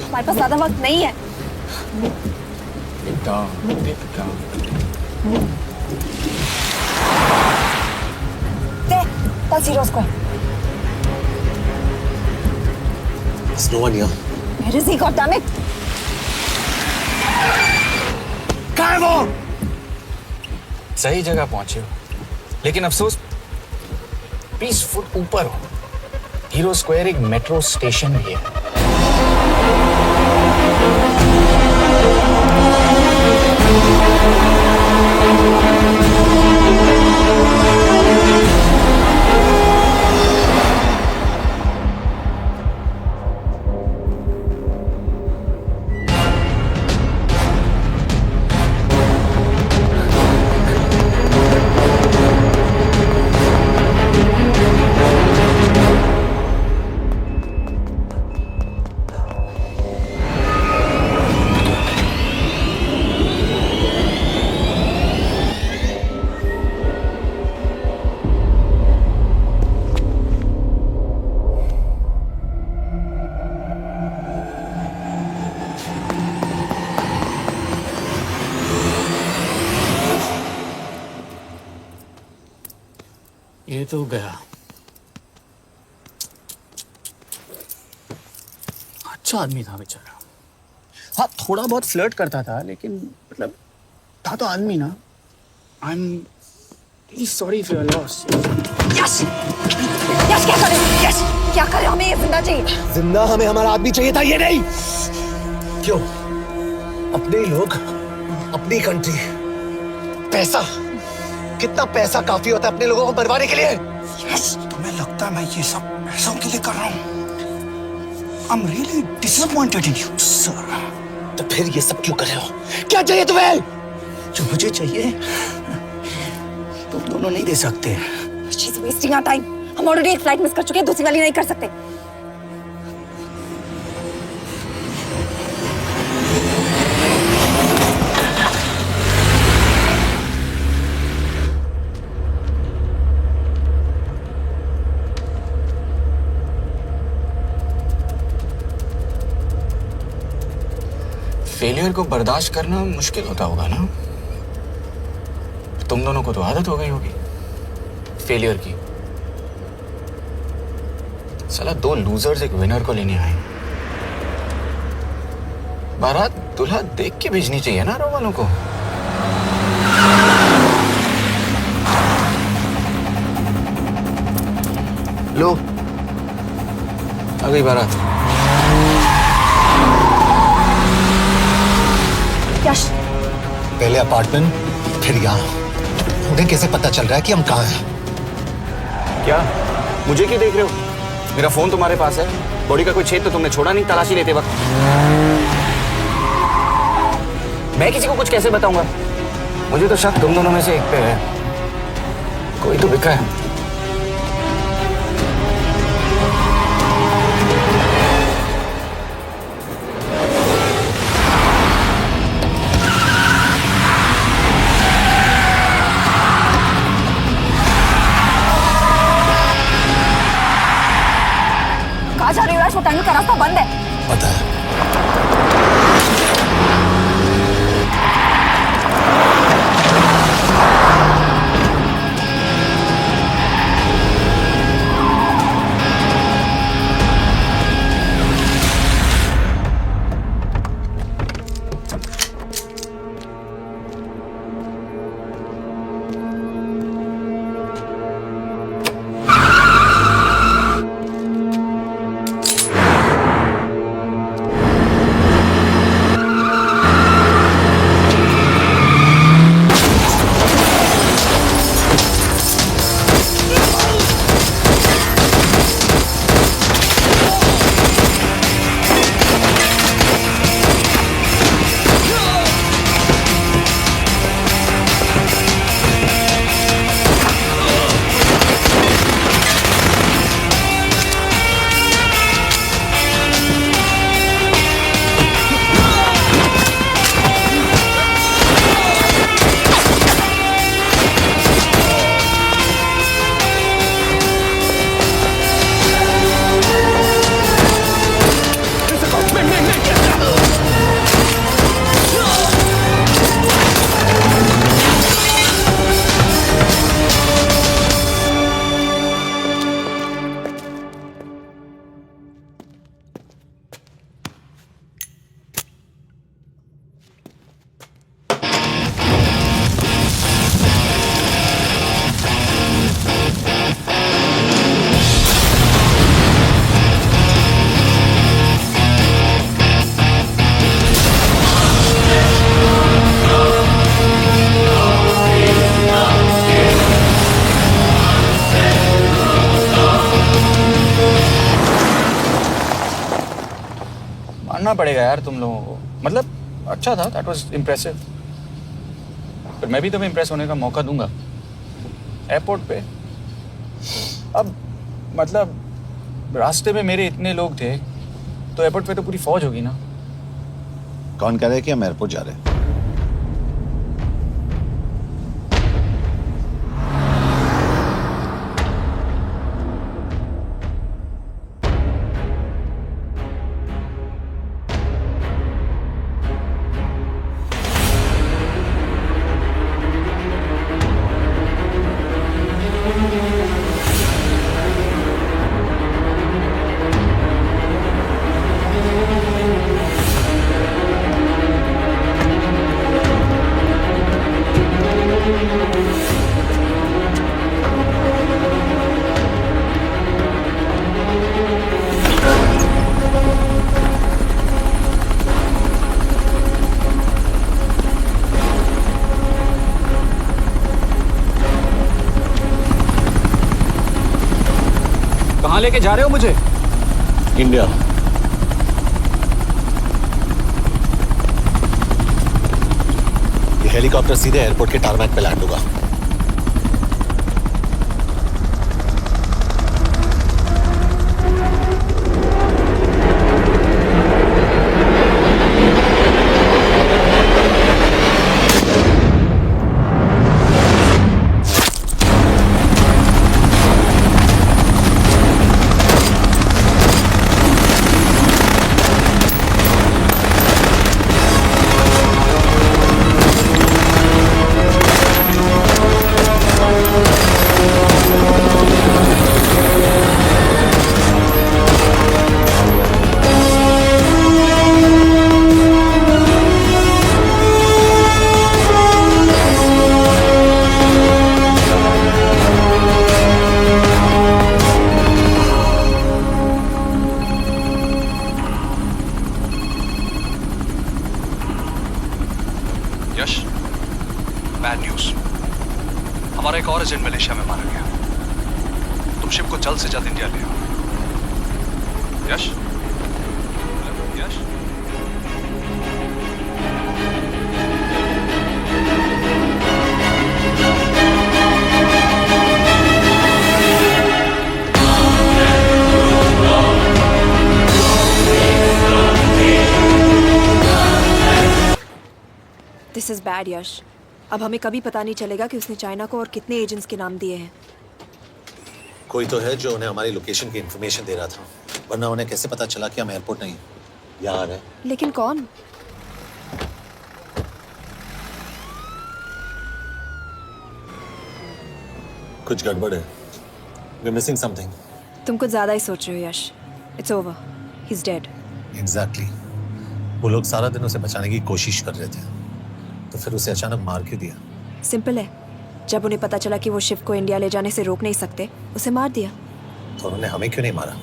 हमारे पास ज्यादा वक्त नहीं है। That's Hero Square. There's no one here. Where is he? God damn it! कहाँ है वो? सही जगह पहुंचे हो, लेकिन अफसोस 20 फुट ऊपर हो। हीरो स्क्वायर एक मेट्रो स्टेशन भी है। ये तो गया। अच्छा आदमी था बेचारा। हाँ, थोड़ा बहुत फ्लर्ट करता था, लेकिन मतलब था तो आदमी ना। I am really sorry for your loss. Yash! Yash क्या करे? यश क्या करे? हमें ये जिंदा चाहिए। जिंदा हमें हमारा आदमी चाहिए था, ये नहीं। क्यों? अपने ही लोग, अपनी कंट्री, पैसा। कितना पैसा काफी होता है अपने लोगों को मरवाने के लिए? यस, तुम्हें लगता है मैं ये सब पैसों के लिए कर रहा हूँ? आई am really disappointed in you sir. तो फिर ये सब क्यों कर रहे हो? क्या चाहिए तुम्हें? जो मुझे चाहिए तुम दोनों नहीं दे सकते। She's wasting our time. हम ऑलरेडी एक फ्लाइट मिस कर चुके हैं, दूसरी वाली नहीं कर सकते। फेलियर को बर्दाश्त करना मुश्किल होता होगा ना? तुम दोनों को तो आदत हो गई होगी फेलियर की। साला 2 लूजर्स एक विनर को लेने आए। बारात दूल्हा देख के भेजनी चाहिए ना रो वालों को। लो, आ गई बारात। यश, पहले अपार्टमेंट, फिर यहाँ। उन्हें कैसे पता चल रहा है कि हम कहाँ हैं? क्या मुझे क्यों देख रहे हो? मेरा फोन तुम्हारे पास है। बॉडी का कोई छेद तो तुमने छोड़ा नहीं तलाशी लेते वक्त। मैं किसी को कुछ कैसे बताऊंगा? मुझे तो शक तुम दोनों में से एक पे है। कोई तो बिका है। कहाँ जा रही हो यश? वो टनल का रास्ता बंद है। पता है। मानना पड़ेगा यार तुम लोगों को। मतलब अच्छा था, दैट वाज इम्प्रेसिव। पर मैं भी तुम्हें इम्प्रेस होने का मौका दूंगा एयरपोर्ट पे। अब मतलब रास्ते में मेरे इतने लोग थे तो एयरपोर्ट पे तो पूरी फौज होगी ना। कौन कह रहा है कि हम एयरपोर्ट जा रहे हैं? कहाँ लेके जा रहे हो मुझे? इंडिया। ये हेलीकॉप्टर सीधे एयरपोर्ट के टारमैक पे लैंड होगा। यश, बैड न्यूज। हमारा एक और एजेंट मलेशिया में मारा गया। तुम शिप को जल्द से जल्द इंडिया ले आओ। यश, यश। दिस इज बैड यश। अब हमें कभी पता नहीं चलेगा कि उसने चाइना को और कितने एजेंट्स के नाम दिए हैं। कोई तो है जो उन्हें हमारी लोकेशन की इंफॉर्मेशन दे रहा था, वरना उन्हें कैसे पता चला कि हम एयरपोर्ट नहीं यहाँ आ रहे हैं? लेकिन कौन? कुछ गड़बड़ है। We're missing something. तुम कुछ ज्यादा ही सोच रहे हो Yash. It's over, he is dead. Exactly. वो लोग सारा दिन उसे बचाने की कोशिश कर रहे थे, तो फिर उसे अचानक मार क्यों दिया? सिंपल है, जब उन्हें पता चला कि वो शिप को इंडिया ले जाने से रोक नहीं सकते, उसे मार दिया। तो उन्होंने हमें क्यों नहीं मारा?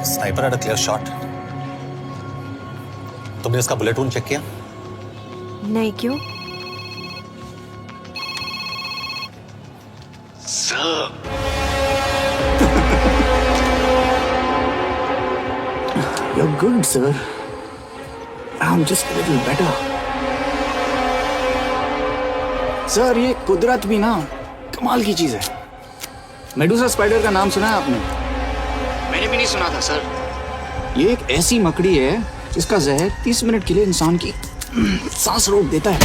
Sniper had a clear shot. तुमने उसका बुलेट वूंड चेक किया? नहीं, क्यों? You're good, sir. I'm just a little better. Sir, ये कुदरत भी ना कमाल की चीज है। मेडुसा स्पाइडर का नाम सुना है आपने? मैंने भी नहीं सुना था सर। ये एक ऐसी मकड़ी है जिसका जहर 30 मिनट के लिए इंसान की सांस रोक देता है।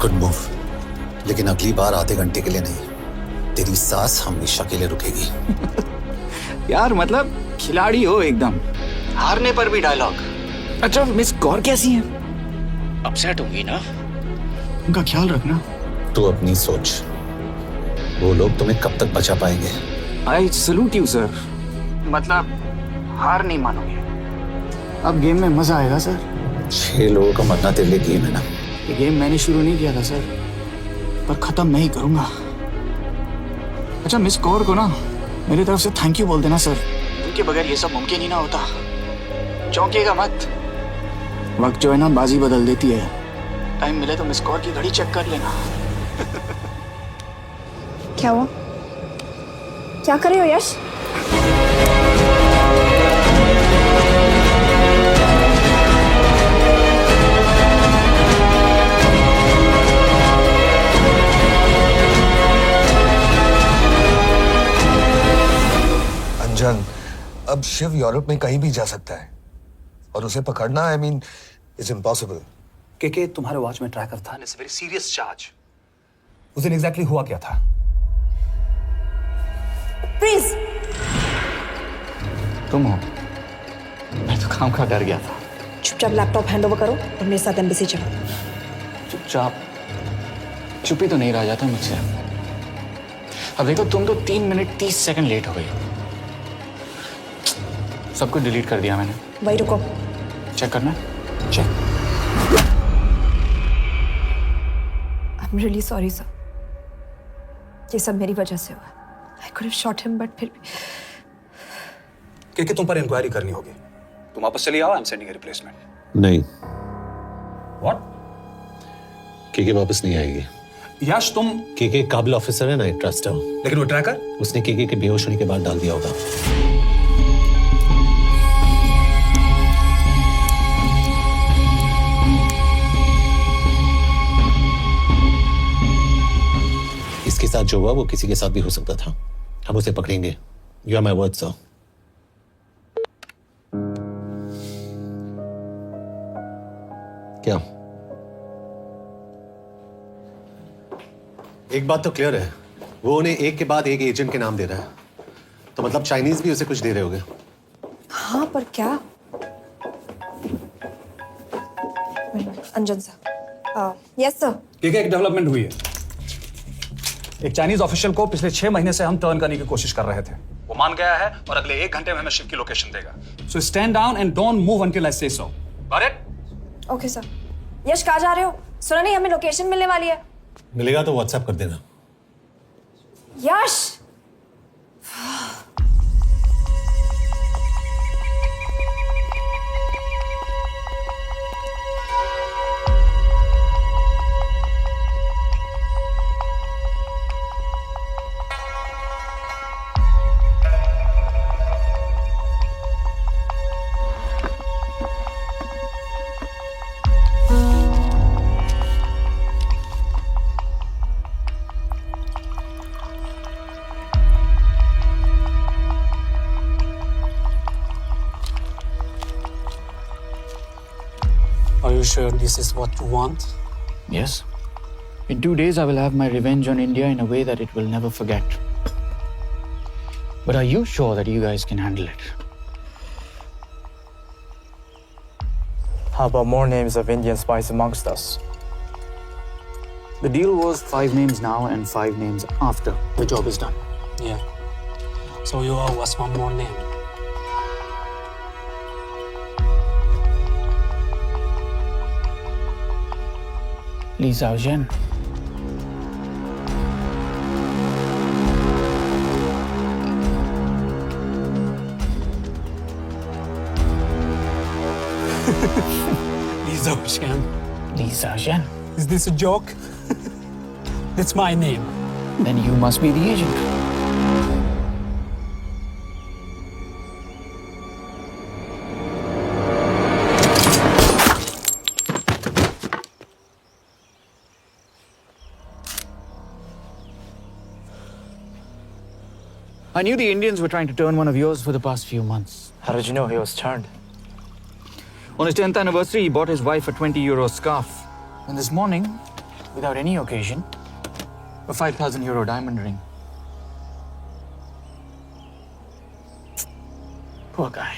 गुड मूव, लेकिन अगली बार आधे घंटे के लिए नहीं। तेरी सांस हमेशा के लिए रुकेगी। यार मतलब खिलाड़ी हो एकदम, हारने पर भी डायलॉग। अच्छा, मिस कौर कैसी हैं? अपसेट होंगी ना, उनका ख्याल रखना। तू अपनी सोच, वो लोग तुम्हें कब तक बचा पाएंगे? I salute you sir. मतलब हार नहीं मानोगे। अब गेम में मजा आएगा सर। 6 लोगों का मरना तेरे लिए गेम है ना? ये गेम मैंने शुरू नहीं किया था सर, पर खत्म मैं ही करूंगा। अच्छा, मिस कौर को ना मेरी तरफ से थैंक यू बोल देना सर। उनके बगैर ये सब मुमकिन ही ना होता। चौंकिएगा मत, वक्त जो है ना बाजी बदल देती है। टाइम मिले तो मिस कौर की घड़ी चेक कर लेना। क्या हुआ? क्या कर रहे हो यश? अंजन, अब शिव यूरोप में कहीं भी जा सकता है और उसे पकड़ना, आई मीन, इज इम्पॉसिबल। के तुम्हारे वॉच में ट्रैकर था, इट्स वेरी सीरियस चार्ज। उस दिन एग्जैक्टली हुआ क्या था? प्लीज। तुम हो? मैं तो काम का डर गया था। चुपचाप लैपटॉप हैंड ओवर करो और मेरे साथ एम्बेसी चलो। चुपचाप चुप ही तो नहीं रहा जाता मुझसे। अब देखो, तुम तो 3 मिनट 30 सेकंड लेट हो गई हो। सब कुछ डिलीट कर दिया मैंने। वही रुको, चेक करना। Check. I am really sorry sir, ये सब मेरी वजह से हुआ। I could have shot him, but फिर भी तुम पर इंक्वायरी करनी होगी। तुम वापस चली आओ, I am sending a replacement. नहीं। व्हाट? केके वापस नहीं आएगी। यश, तुम केके काबिल ऑफिसर है ना, ट्रस्ट है। लेकिन वो ट्रैकर? उसने केके के बेहोश होने के बाद डाल दिया होगा। इसके साथ जो हुआ वो किसी के साथ भी हो सकता था। हम उसे पकड़ेंगे। You are my word sir. क्या? एक बात तो क्लियर है, वो उन्हें एक के बाद एक एजेंट के नाम दे रहा है, तो मतलब चाइनीज भी उसे कुछ दे रहे होंगे। हाँ, पर क्या? अंजन सर। Yes sir. एक डेवलपमेंट हुई है। एक चाइनीज ऑफिशियल को पिछले 6 महीने से हम टर्न करने की कोशिश कर रहे थे। वो मान गया है और अगले 1 घंटे में हमें शिप की लोकेशन देगा। So stand down and don't move until I say so. Got it? Okay sir. Yash, कहाँ जा रहे हो? सुना नहीं, हमें लोकेशन मिलने वाली है। मिलेगा तो व्हाट्सएप कर देना। यश, Are you sure this is what you want? Yes. In 2 days, I will have my revenge on India in a way that it will never forget. But are you sure that you guys can handle it? How about more names of Indian spies amongst us? The deal was 5 names now and 5 names after the job is done. Yeah. So you owe us one more name. Li Xiaozhen. Li Xiaozhen. Li Xiaozhen. Is this a joke? That's my name. Then you must be the agent. I knew the Indians were trying to turn one of yours for the past few months. How did you know he was turned? On his 10th anniversary, he bought his wife a 20 euro scarf. And this morning, without any occasion, a 5,000 euro diamond ring. Poor guy.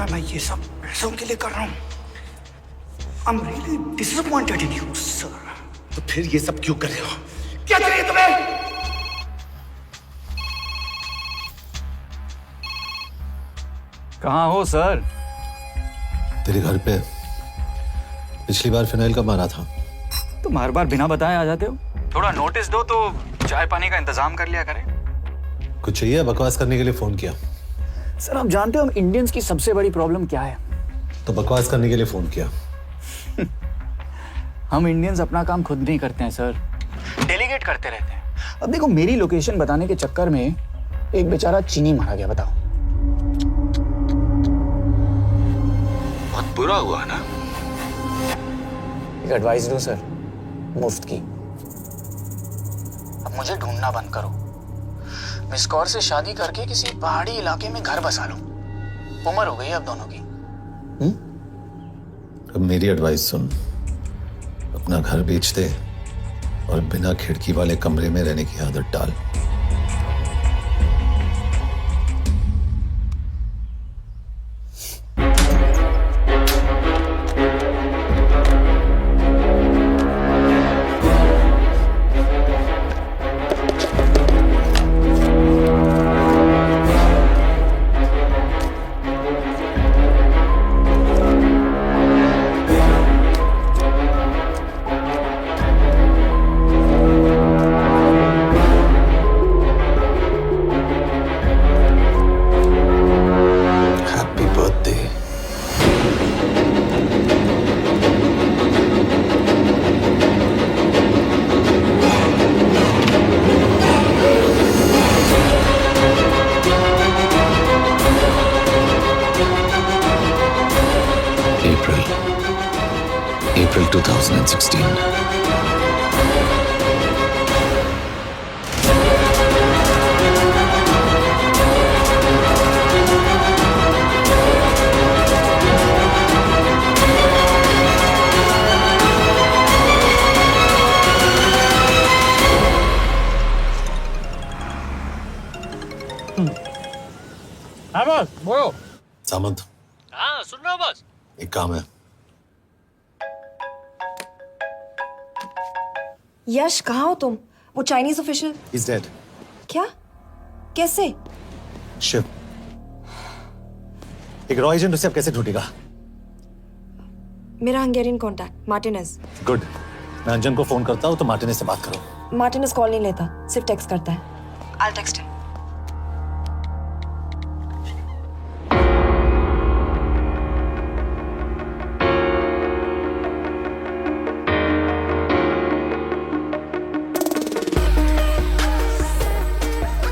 मैं ये सब पैसों के लिए कर रहा हूँ। I'm really disappointed in you, sir. तो फिर ये सब क्यों कर रहे हो? क्या चाहिए तुम्हें? कहाँ हो सर? तेरे घर पे पिछली बार फिनाइल कब मारा था? तुम हर बार बिना बताए आ जाते हो। थोड़ा नोटिस दो तो चाय पानी का इंतजाम कर लिया करें। कुछ चाहिए? बकवास करने के लिए फोन किया। सर आप जानते हो हम इंडियंस की सबसे बड़ी प्रॉब्लम क्या है? तो बकवास करने के लिए फोन किया। हम इंडियंस अपना काम खुद नहीं करते हैं सर, डेलीगेट करते रहते हैं। अब देखो मेरी लोकेशन बताने के चक्कर में एक बेचारा चीनी मारा गया, बताओ। बहुत बुरा हुआ ना? एक एडवाइस दो सर, मुफ्त की। अब मुझे ढूंढना बंद करो। मिस कौर से शादी करके किसी पहाड़ी इलाके में घर बसा लो। उम्र हो गई अब दोनों की। अब मेरी एडवाइस सुन, अपना घर बेच दे और बिना खिड़की वाले कमरे में रहने की आदत डाल। April 2016. हाँ बॉस बोलो। सामंत, हाँ सुन रहा हूँ बॉस। एक काम है। यश कहाँ हो तुम? वो चाइनीज ऑफिशियल He's dead. क्या? कैसे? शिव, एक रॉ एजेंट उसे अब कैसे ढूंढेगा? मेरा हंगेरियन कॉन्टैक्ट मार्टिनेज। गुड, मैं अंजन को फोन करता हूँ तो मार्टिनेज से बात करो। मार्टिनेज कॉल नहीं लेता, सिर्फ टेक्स्ट करता है। I'll text him.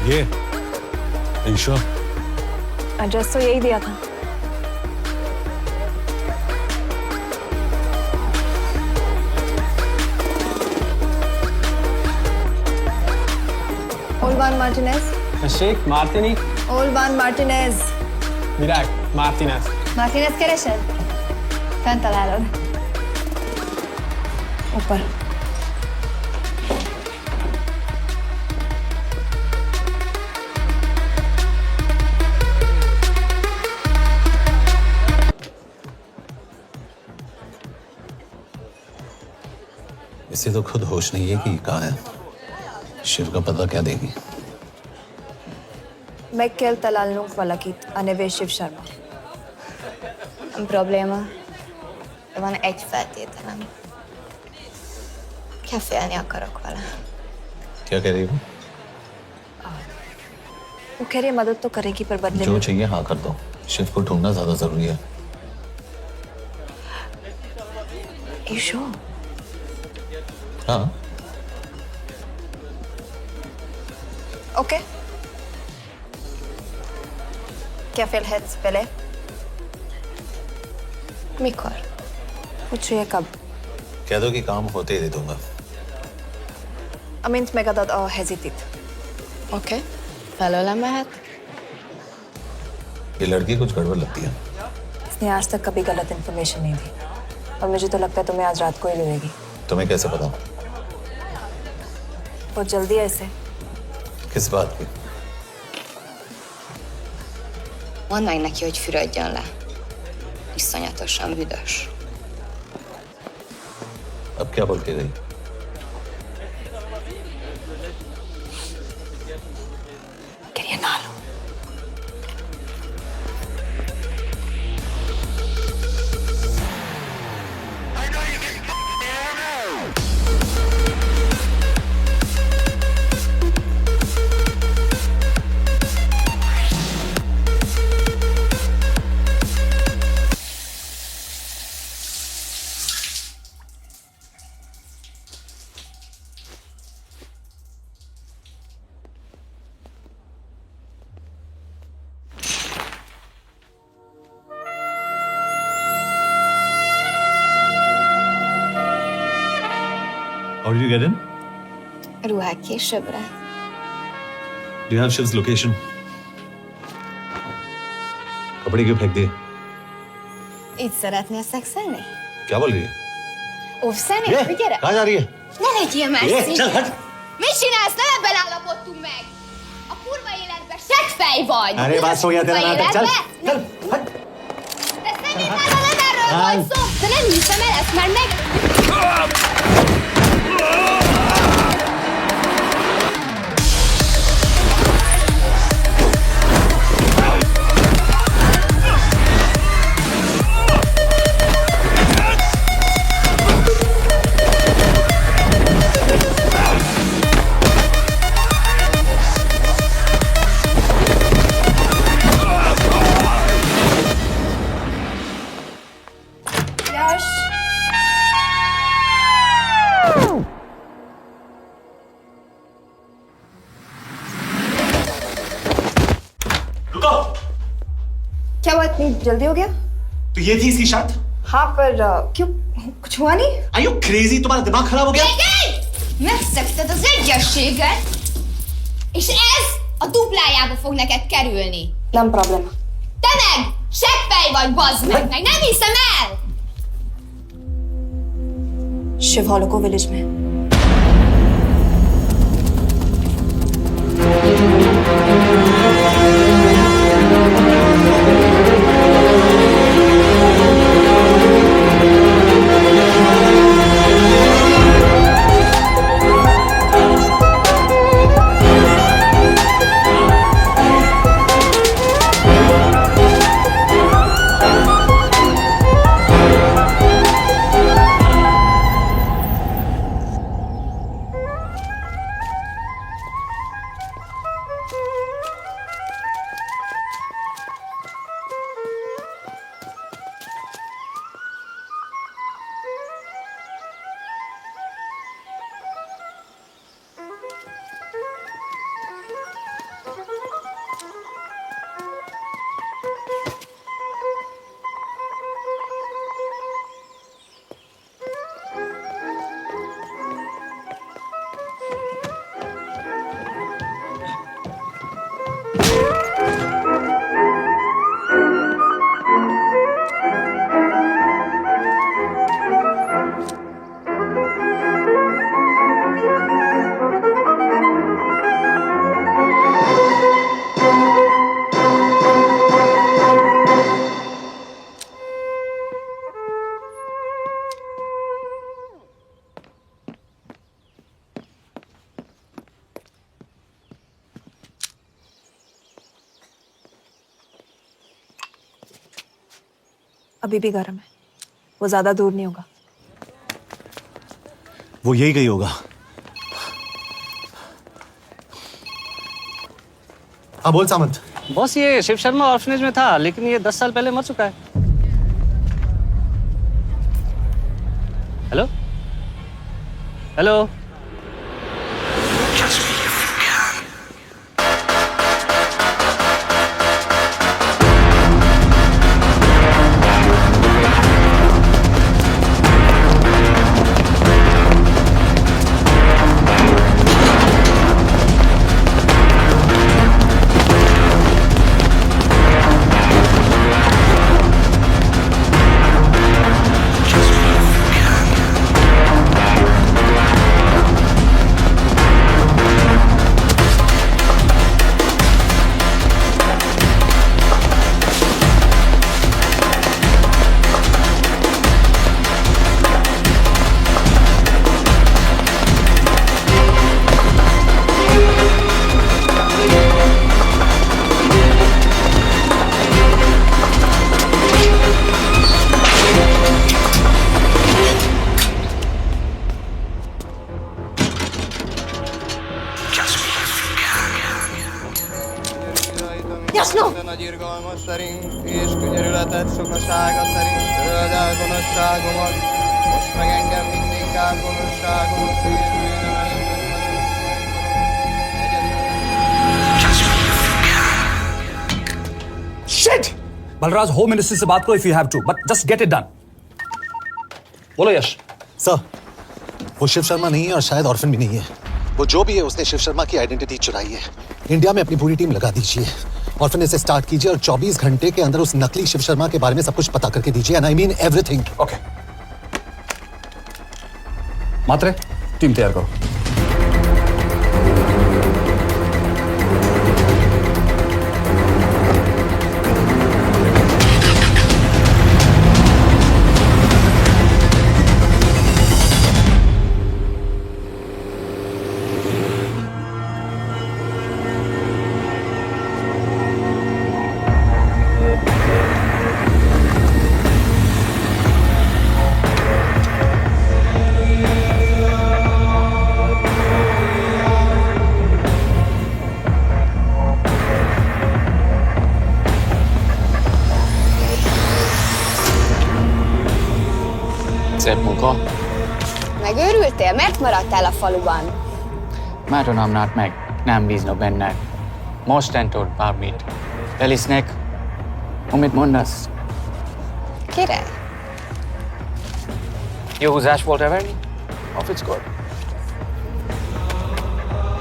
ये sure? एड्रेस तो यही दिया था। Olvan Martinez. Sheikh Martini. Olvan Martinez. Virág Martinez. Martinez keresed? Fent találod. ऊपर। इसे तो खुद होश नहीं है कि कहाँ है। शिव का पता क्या देगी? Meg kell találnunk valakit, a neve Shiv Sharma. Probléma. Van egy feltételem. Kefélni akarok vele. क्या कह रही हो? वो कह रही है मदद तो करेगी पर बदले जो में। चाहिए हाँ कर दो। शिव को ढूंढना ज्यादा जरूरी है। You sure? हाँ। Okay. क्या félhetsz vele? Mikor? पूछ रही है कब? कह दो कि काम होते ही दे दूंगा। Amint megadod a hezitit. Oké. Felőlem mehet? ये लड़की कुछ गड़बड़ लगती है। इसने आज तक कभी गलत इन्फॉर्मेशन नहीं दी और मुझे तो लगता है तुम्हें आज रात को ही ले लेगी। तुम्हें कैसे पता? बहुत जल्दी है इसे। किस बात की? Mondd meg neki, hogy fürödjön le. Iszonyatosan büdös. अब क्या बोल के गई? करिए ना लो। How did you get in? Ruhák későbbre. Do you have Shiv's location? कपड़े क्यों फेंक दिए? Így szeretnél szexelni? क्या बोल रही है? Óvszeni? ये, Gyere! कहाँ जा रही है? Ne legyél már ये, szíves! चल हट! Mit csinálsz? Nem ebben állapodtunk meg! A kurva életben seggfej vagy! अरे बात हो गया तेरा नाटक, चल! चल, हट! De személytelen nem erről van szó! De nem hiszem el ezt már meg... यश। रुको। क्या हुआ इतनी जल्दी हो गया? तो ये थी इसकी शर्त? हाँ पर क्यों कुछ हुआ नहीं? Are you crazy? तुम्हारा दिमाग खराब हो गया? Megszegted az egyességet, és ez a duplájába fog neked kerülni. Nem probléma. Te meg seggfej vagy, bazd meg! Nem hiszem el! Shiv हॉलोको विलेज में। अभी भी गर्म है, वो ज्यादा दूर नहीं होगा। वो यही गई होगा। हाँ बोल सामंत। बॉस ये शिव शर्मा ऑर्फनेज में था, लेकिन ये 10 साल पहले मर चुका है। Hello hello. Nagy irgalmas szerint és könyörületet sokasága szerint töröld el gonoszságomat, most meg engem mindinkább gonoszságomot és bűnömet. Shit! Balraj, home minister से बात करो if you have to, but just get it done. बोलो यश। सर, वो शिव शर्मा नहीं है और शायद ऑर्फन भी नहीं है। वो जो भी है उसने शिव शर्मा की आइडेंटिटी चुराई है। इंडिया में अपनी पूरी टीम लगा दीजिए, ऑर्फनेज से स्टार्ट कीजिए और 24 घंटे के अंदर उस नकली शिव शर्मा के बारे में सब कुछ पता करके दीजिए। And I mean everything. Okay. Matre, team तैयार करो। Szép munka. Megőrültél? Miért maradtál a faluban? Mert unalmát meg, nem bíznak benned. Mostantól bármit. Elisznek, amit mondasz. Király. Jó húzás volt-e verni? A fickót?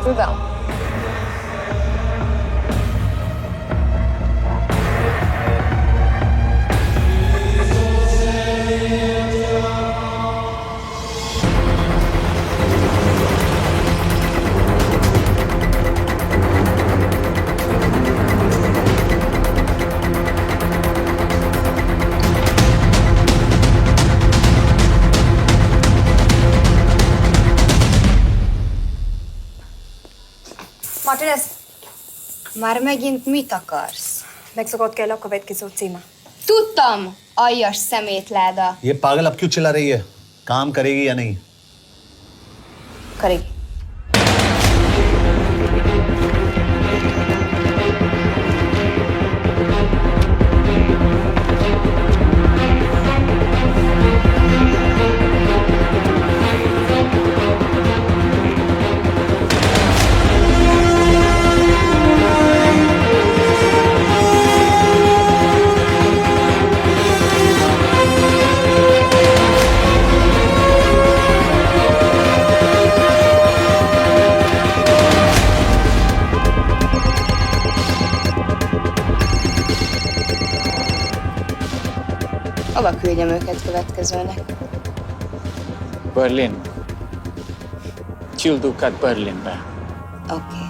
Tudom. Martinez, Már megint mit akarsz? Mexikót kell a következő címe. Tudtam, aljas szemétláda. ये पागल अब क्यों चिल्ला रही है? काम करेगी या नहीं? करेगी। Hova küldjem őket következőnek? Berlin. Küldőket Berlinbe. Oké.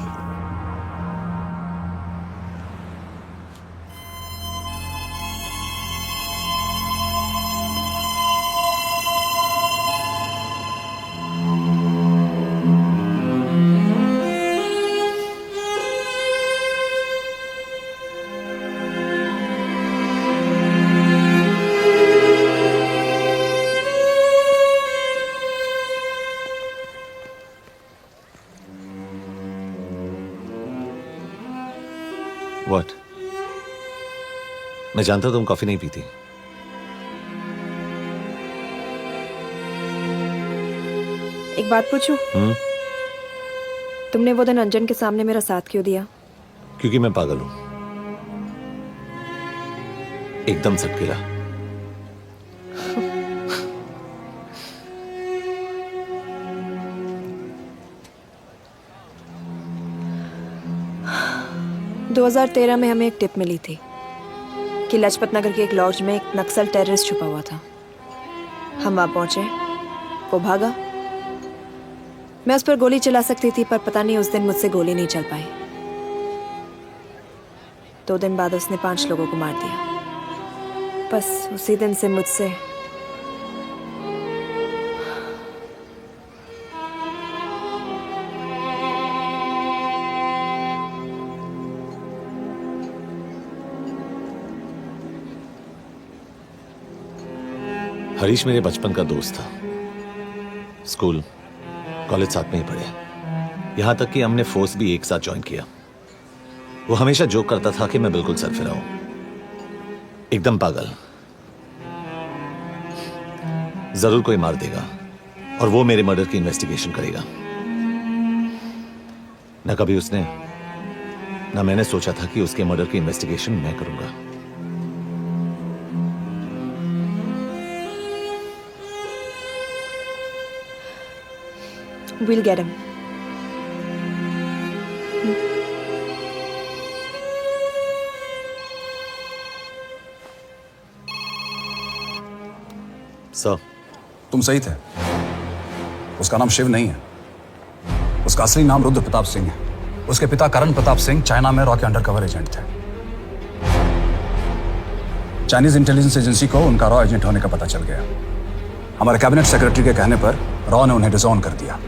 मैं जानता तुम कॉफी नहीं पीती। एक बात पूछूं? तुमने वो दिन अंजन के सामने मेरा साथ क्यों दिया? क्योंकि मैं पागल हूं, एकदम सटकेला। – 2013 में हमें एक टिप मिली थी कि लाजपत नगर के एक लॉज में एक नक्सल टेररिस्ट छुपा हुआ था। हम वहां पहुंचे, वो भागा। मैं उस पर गोली चला सकती थी, पर पता नहीं उस दिन मुझसे गोली नहीं चल पाई। 2 दिन बाद उसने 5 लोगों को मार दिया। बस उसी दिन से मुझसे हरीश मेरे बचपन का दोस्त था। स्कूल कॉलेज साथ में ही पढ़े, यहां तक कि हमने फोर्स भी एक साथ ज्वाइन किया। वो हमेशा जोक करता था कि मैं बिल्कुल सरफिरा हूं, एकदम पागल। जरूर कोई मार देगा और वो मेरे मर्डर की इन्वेस्टिगेशन करेगा। ना कभी उसने ना मैंने सोचा था कि उसके मर्डर की इन्वेस्टिगेशन मैं करूंगा। We'll get him. सर, तुम सही थे। उसका नाम शिव नहीं है, उसका असली नाम रुद्र प्रताप सिंह है। उसके पिता करण प्रताप सिंह चाइना में रॉ के अंडरकवर एजेंट थे। चाइनीज इंटेलिजेंस एजेंसी को उनका रॉ एजेंट होने का पता चल गया। हमारे कैबिनेट सेक्रेटरी के कहने पर रॉ ने उन्हें डिसऑन कर दिया।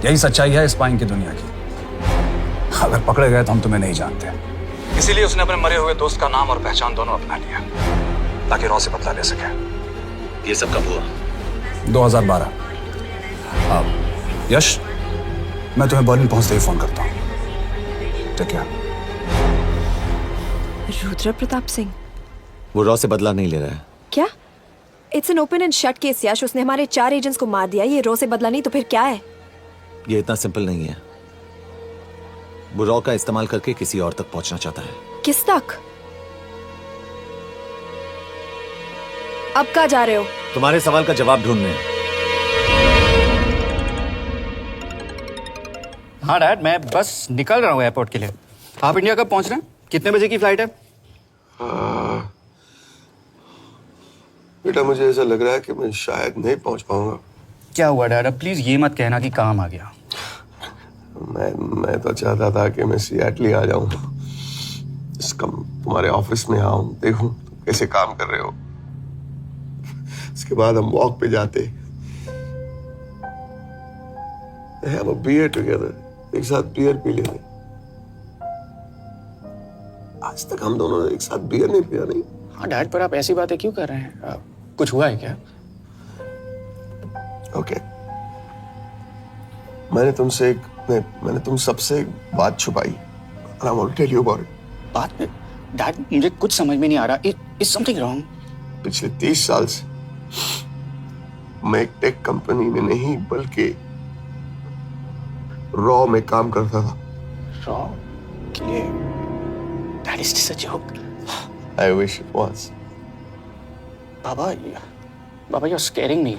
यही सच्चाई है स्पाइंग की दुनिया की। अगर पकड़े गए तो हम तुम्हें नहीं जानते, इसीलिए उसने अपने मरे हुए दोस्त का नाम और पहचान दोनों अपना लिया ताकि रॉ से बदला ले सके। ये सब कब हुआ? 2012। यश, मैं तुम्हें बर्लिन पहुंचते ही फोन करता हूं। ठीक है। रुद्र प्रताप सिंह वो रॉ से बदला नहीं ले रहा है। क्या? It's an open and shut case Yash. उसने हमारे 4 एजेंट्स को मार दिया। ये रॉ से बदला नहीं तो फिर क्या है? ये इतना सिंपल नहीं है। वो रॉ का इस्तेमाल करके किसी और तक पहुंचना चाहता है। किस तक? अब कहाँ जा रहे हो? तुम्हारे सवाल का जवाब ढूंढने। हाँ डैड, मैं बस निकल रहा हूँ एयरपोर्ट के लिए। आप इंडिया कब पहुंच रहे हैं? कितने बजे की फ्लाइट है? बेटा, मुझे ऐसा लग रहा है कि मैं शायद नहीं पहुंच पाऊंगा। क्या हुआ डैड? अब प्लीज ये मत कहना कि काम आ गया। मैं तो चाहता था कि मैं सियाटल ही आ जाऊं, तुम्हारे ऑफिस में आऊं, देखूं तुम कैसे काम कर रहे हो। उसके बाद हम वॉक पे जाते, have a beer together, एक साथ बियर पी लेते। आज तक हम दोनों ने एक साथ बियर नहीं पिया। नहीं। हाँ डैड, पर आप ऐसी बातें क्यों कर रहे हैं? कुछ हुआ है क्या? ओके, मैंने तुम सबसे एक बात छुपाई। And I want to tell you about it. बात में डैड मुझे कुछ समझ में नहीं आ रहा। Is something wrong? पिछले 30 साल से मैं एक टेक कंपनी में नहीं बल्कि रॉ में काम करता था। रॉ के लिए? That is just a joke. I wish it was. Baba you're scaring me.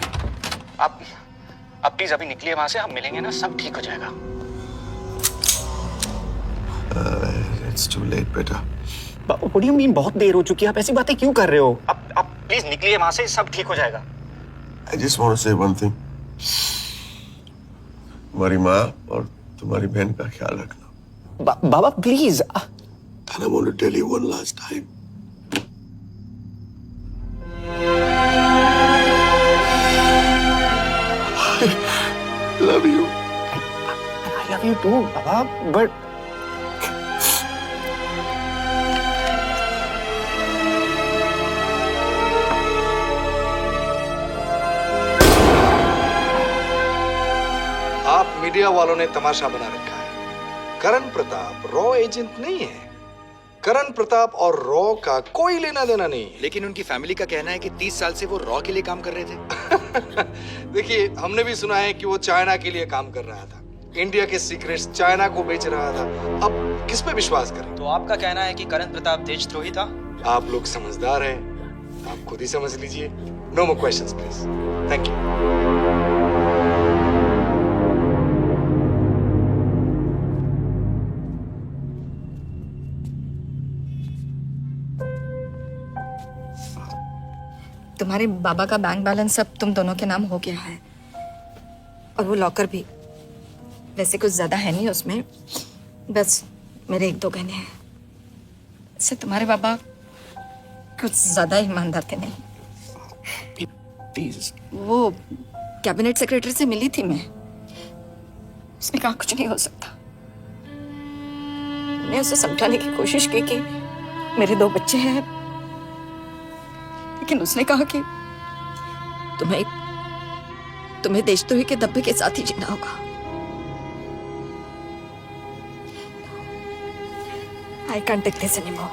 आप प्लीज अभी निकलिए वहां से, हम मिलेंगे ना, सब ठीक हो जाएगा। It's too late, बेटा। What do you mean बहुत देर हो चुकी है? आप ऐसी बातें क्यों कर रहे हो? आप प्लीज निकलिए वहां से, सब ठीक हो जाएगा। I just want to say one thing. तुम्हारी माँ और तुम्हारी बहन का ख्याल रखना। बाबा please. And I want to tell you one last time. I love you. I love you too, Baba, but आप मीडिया वालों ने तमाशा बना रखा है। करण प्रताप रॉ एजेंट नहीं है, करण प्रताप और रॉ का कोई लेना देना नहीं है। लेकिन उनकी फैमिली का कहना है कि 30 साल से वो रॉ के लिए काम कर रहे थे। देखिए, हमने भी सुना है कि वो चाइना के लिए काम कर रहा था, इंडिया के सीक्रेट्स चाइना को बेच रहा था। अब किस पे विश्वास करें? तो आपका कहना है कि करण प्रताप देशद्रोही था? आप लोग समझदार हैं, आप खुद ही समझ लीजिए। No more questions please. Thank you. तुम्हारे बाबा का बैंक बैलेंस अब तुम दोनों के नाम हो गया है, और वो लॉकर भी। वैसे कुछ ज्यादा है नहीं उसमें, बस मेरे 1-2 गहने हैं। वैसे तुम्हारे बाबा कुछ ज्यादा ईमानदार थे नहीं। प्लीज। वो कैबिनेट सेक्रेटरी से मिली थी मैं, उसने कहा कुछ नहीं हो सकता। मैंने उसे समझाने की कोशिश की कि मेरे 2 बच्चे हैं, लेकिन उसने कहा कि तुम्हें देशद्रोही के धब्बे के साथ ही जीना होगा। I can't take this anymore.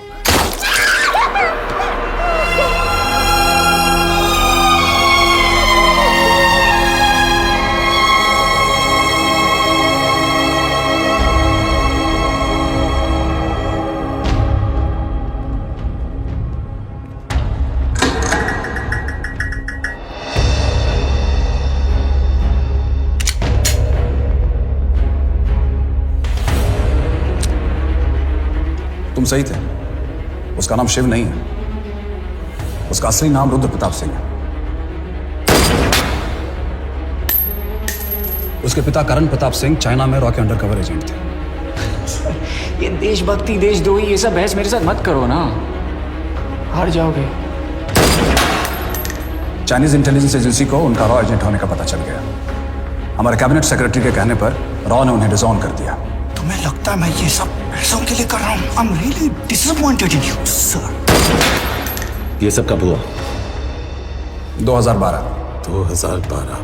तुम सही थे, उसका नाम शिव नहीं है, उसका असली नाम रुद्र प्रताप सिंह है। उसके पिता करण प्रताप सिंह चाइना में रॉ के अंडरकवर एजेंट थे। ये देशभक्ति देशद्रोही ये सब बहस मेरे साथ मत करो ना, हार जाओगे। चाइनीज इंटेलिजेंस एजेंसी को उनका रॉ एजेंट होने का पता चल गया। हमारे कैबिनेट सेक्रेटरी के कहने पर रॉ ने उन्हें डिसऑन कर दिया। तुम्हें लगता है मैं ये सब पैसों के लिए कर रहा हूँ? I'm really disappointed in you, sir. ये सब कब हुआ? 2012। 2012।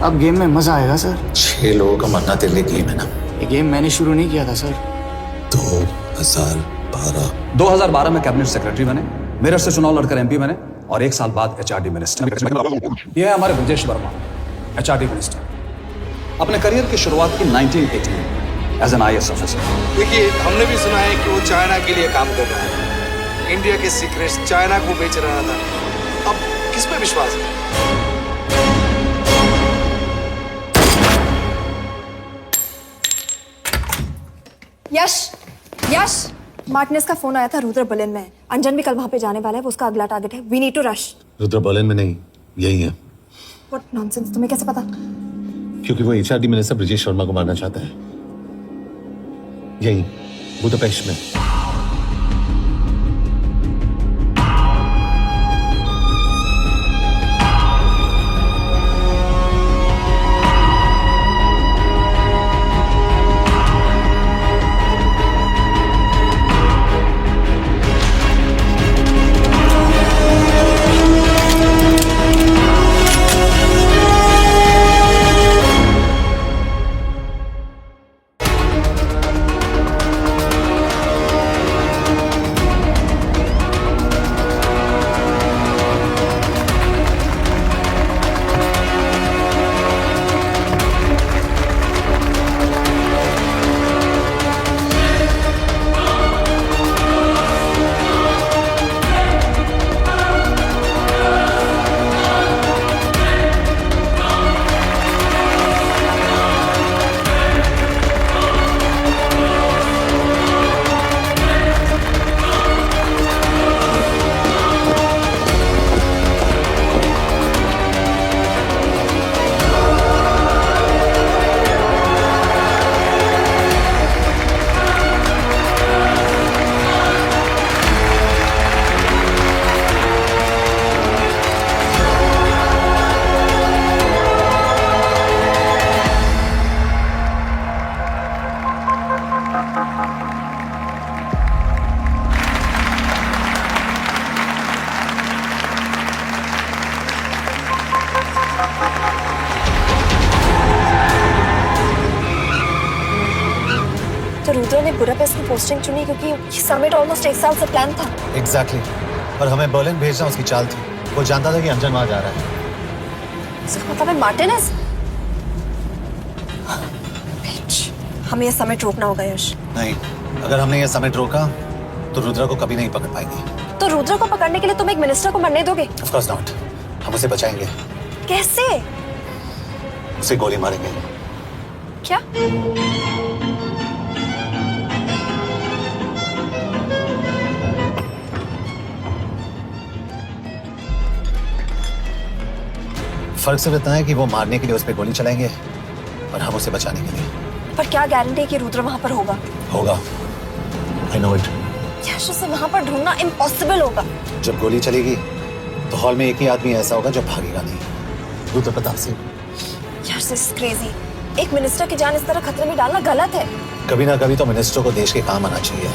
अब गेम में मजा आएगा सर। 6 लोगों का मरना तेरे लिए गेम है ना? ये गेम मैंने शुरू नहीं किया था सर। 2012। 2012 में कैबिनेट सेक्रेटरी बने, मेरठ से चुनाव लड़कर एमपी बने, और 1 साल बाद एचआरडी मिनिस्टर। ये है हमारे ब्रजेश वर्मा, एचआरडी मिनिस्टर। अपने करियर की शुरुआत की 1980 में एज एन IAS ऑफिसर। देखिए, हमने भी सुना है कि वो चाइना के लिए काम कर रहा है, इंडिया के सीक्रेट्स चाइना को बेच रहा था। अब किस पे विश्वास है? यश, मार्टिनेस का फोन आया था, रुद्र बर्लिन में। अंजन भी कल वहां पे जाने वाला है, वो उसका अगला टारगेट है। We need to rush. Rudra Berlin में नहीं, यही है। व्हाट नॉनसेंस, तुम्हें कैसे पता? क्योंकि वो एचआरडी मिनिस्टर ब्रजेश शर्मा को मारना चाहता है, यही बुदापेस्ट में। रुद्रा ने बुडापेस्ट की पोस्टिंग चुनी क्योंकि ये समिट ऑलमोस्ट 1 साल से प्लान था। एग्जैक्टली और हमें बर्लिन भेजना उसकी चाल थी। वो जानता था कि अंजन वहां जा रहा है। इसका मतलब है मार्टिनेज। हमें ये समिट रोकना होगा यश। नहीं, अगर हमने ये समिट रोका तो रुद्रा को कभी नहीं पकड़ पाएंगे। तो रुद्रा को पकड़ने के लिए तुम एक मिनिस्टर को मरने दोगे? Of course not. हम उसे बचाएंगे। कैसे? उसे गोली मारेंगे। क्या? फर्क सिर्फ इतना है कि वो मारने के लिए उस पर गोली चलाएंगे और हम उसे बचाने के लिए। पर क्या गारंटी है कि रुद्र वहां पर होगा? होगा। I know it. यश, उसे वहां पर ढूंढना इम्पॉसिबल होगा। जब गोली चलेगी तो हॉल में एक ही आदमी ऐसा होगा जो भागेगा नहीं। रुद्र प्रताप सिंह। यश, दिस इज क्रेजी। एक मिनिस्टर की जान इस तरह खतरे में डालना गलत है। कभी ना कभी तो मिनिस्टर को देश के काम आना चाहिए।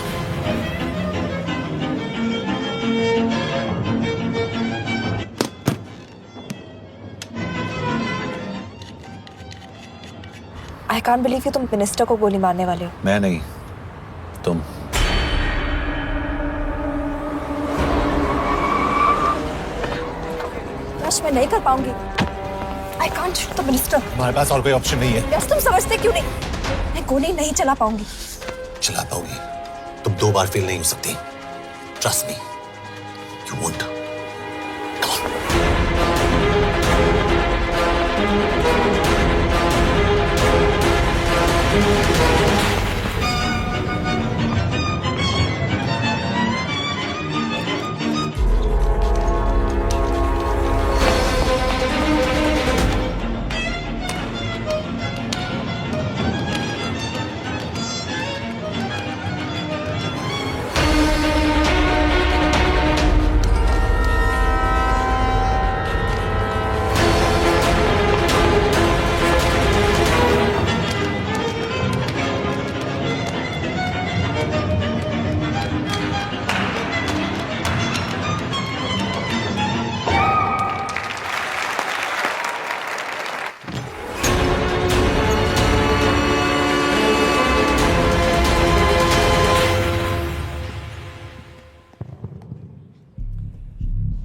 आई कांट बिलीव कि तुम मिनिस्टर को गोली मारने वाले हो। मैं नहीं, तुम। यश, मैं नहीं कर पाऊंगी। I can't shoot the minister. हमारे पास और कोई ऑप्शन नहीं है। यश, तुम समझते क्यों नहीं? मैं गोली नहीं चला पाऊंगी। चला पाओगी। तुम 2 बार फेल नहीं हो सकती। Trust me, you won't.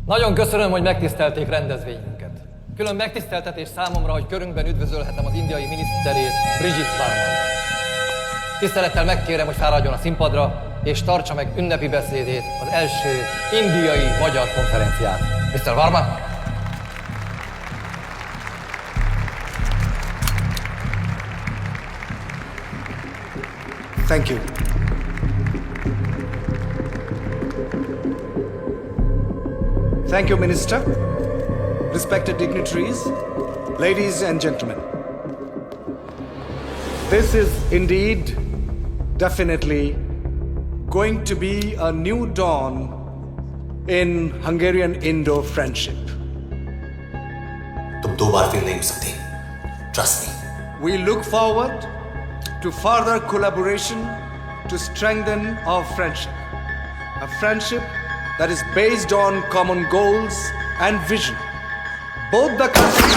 Nagyon köszönöm, hogy megtisztelték rendezvényünket. Külön megtiszteltetés számomra, hogy körünkben üdvözölhetem az indiai miniszterét, Brigitte Varman. Tisztelettel megkérem, hogy fáradjon a színpadra, és tartsa meg ünnepi beszédét az első indiai-magyar konferencián. Mr. Varman? Thank you. Thank you, Minister. Respected dignitaries, ladies and gentlemen. This is indeed, definitely, going to be a new dawn in Hungarian-Indo friendship. तुम 2 बार फेल नहीं हो सकती। Trust me. We look forward to further collaboration to strengthen our friendship. A friendship that is based on common goals and vision. Both the countries...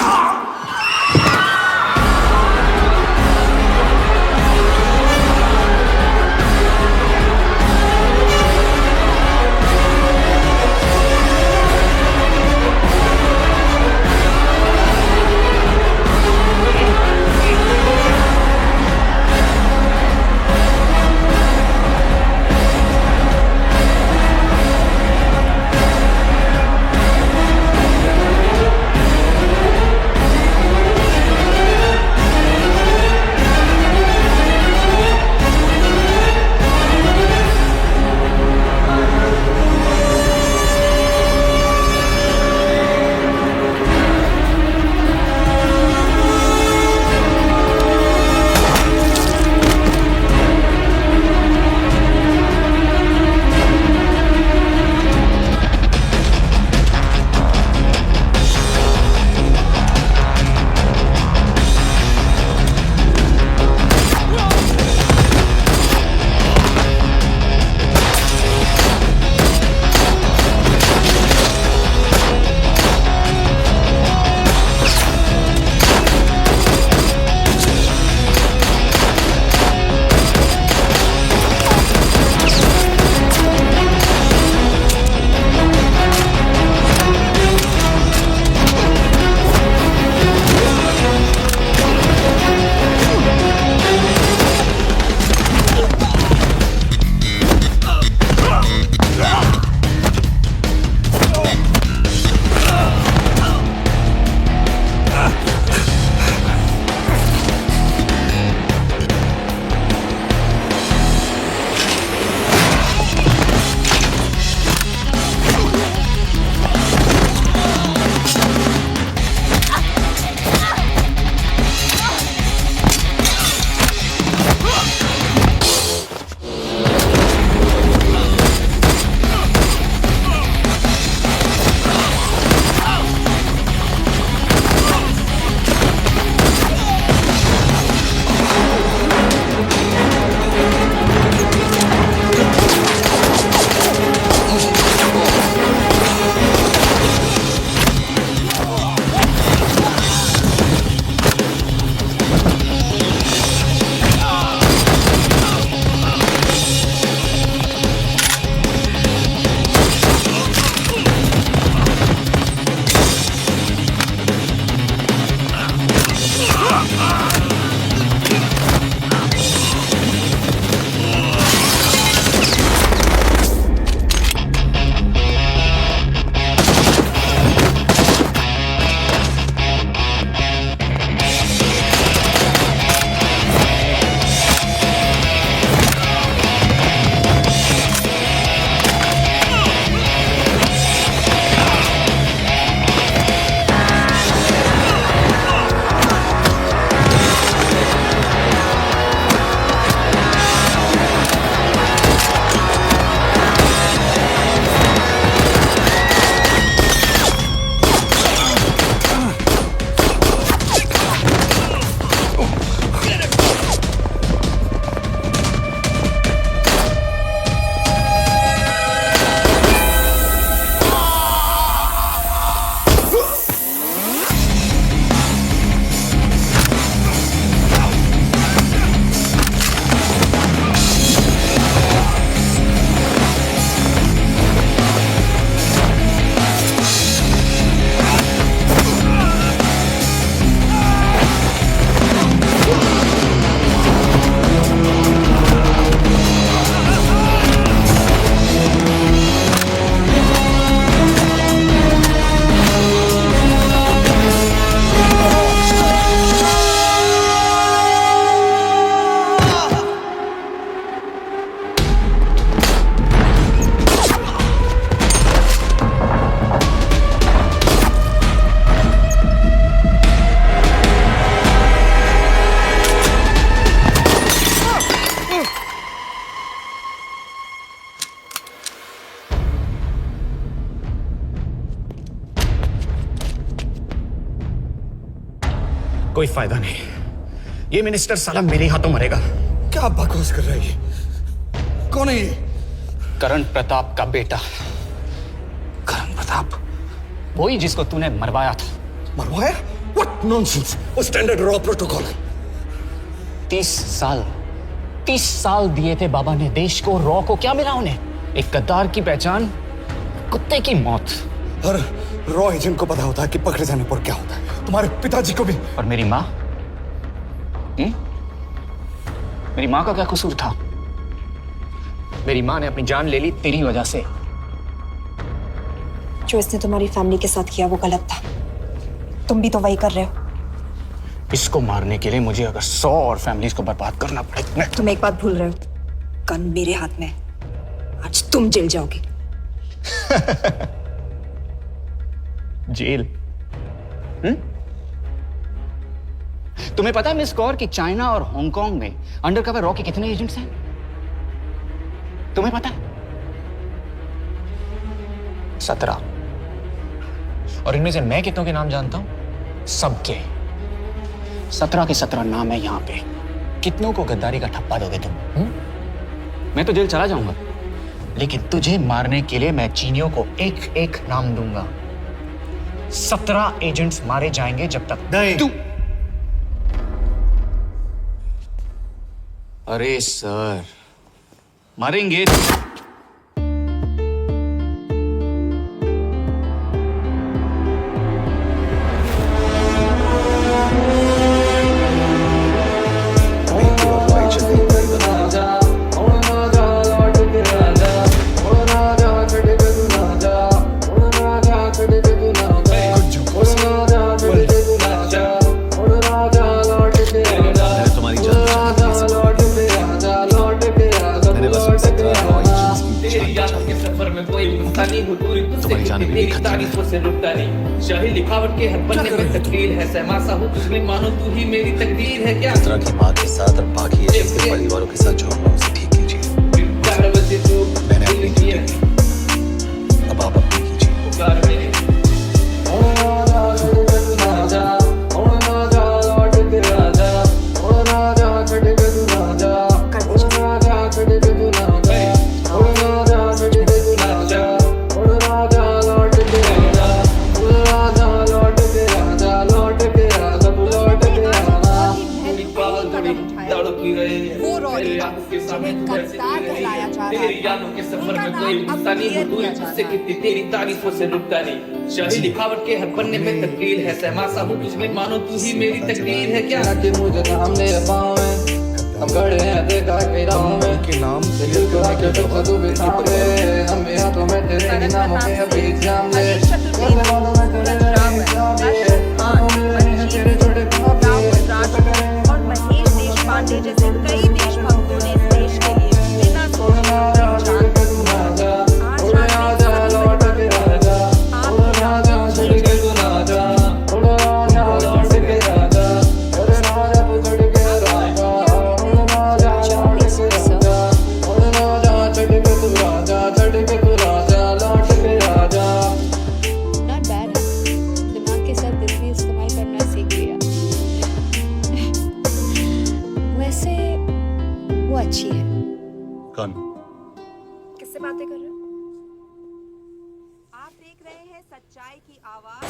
कोई फायदा नहीं, ये मिनिस्टर साला मेरे हाथों मरेगा। क्या बकवास कर रही है? कौन है ये? करण प्रताप का बेटा। करण प्रताप? वही जिसको तूने मरवाया था। मरवाया? What nonsense! वो स्टैंडर्ड रॉ प्रोटोकॉल है। 30 साल दिए थे बाबा ने देश को, रॉ को क्या मिला उन्हें? एक गद्दार की पहचान, कुत्ते की मौत। हर रॉ एजेंट को पता होता है कि पकड़े जाने पर क्या होता है। तुम्हारे पिताजी को भी। और मेरी माँ? मेरी माँ का क्या कसूर था? मेरी माँ ने अपनी जान ले ली तेरी वजह से। जो इसने तुम्हारी फैमिली के साथ किया वो गलत था। तुम भी तो वही कर रहे हो। इसको मारने के लिए मुझे अगर 100 और फैमिलीज को बर्बाद करना पड़े। तुम एक बात भूल रहे हो, गन मेरे हाथ में। आज तुम जेल जाओगे। जेल? तुम्हें पता है मिस कौर कि चाइना और हांगकांग में अंडरकवर रॉ के कितने एजेंट्स हैं? तुम्हें पता है? 17। और इनमें से मैं कितनों के नाम जानता हूं? सबके। 17 के 17 नाम है यहां पे। कितनों को गद्दारी का ठप्पा दोगे तुम? मैं तो जेल चला जाऊंगा, लेकिन तुझे मारने के लिए मैं चीनियों को एक एक नाम दूंगा। 17 एजेंट्स मारे जाएंगे जब तक नहीं। तू। अरे सर, मारेंगे। शाही लिखावट के हर पन्ने में तकदीर है, सहमा सा हूँ तुझमें, मानो तू ही मेरी तकदीर है। क्या इस तरह की माँ के साथ और बाकी एजेंट्स के परिवारों के साथ जो हुआ उसे ठीक कीजिए। मैंने अपनी ड्यूटी की, अब आप अपनी कीजिए। तेरी तारीफों से रुकता नहीं, शाही लिखावट के हर पन्ने में तकदीर है, सहमा सा हूँ तुझमें, मानो तू ही मेरी तकदीर है। क्या कि मुझे सामने हम खड़े हैं देखा के राहों में, के नाम से दिल को आके तो खदू बिठावे, हम हाथों में तेरे ही नामों के अभी जाम दे, करने वालों में तेरे नाम दे, तेरे छोटे और महेश देशपांडे जैसे कई देशभक्तों ने इस देश के लिए बिना किससे बातें कर रहे हो? आप देख रहे हैं सच्चाई की आवाज।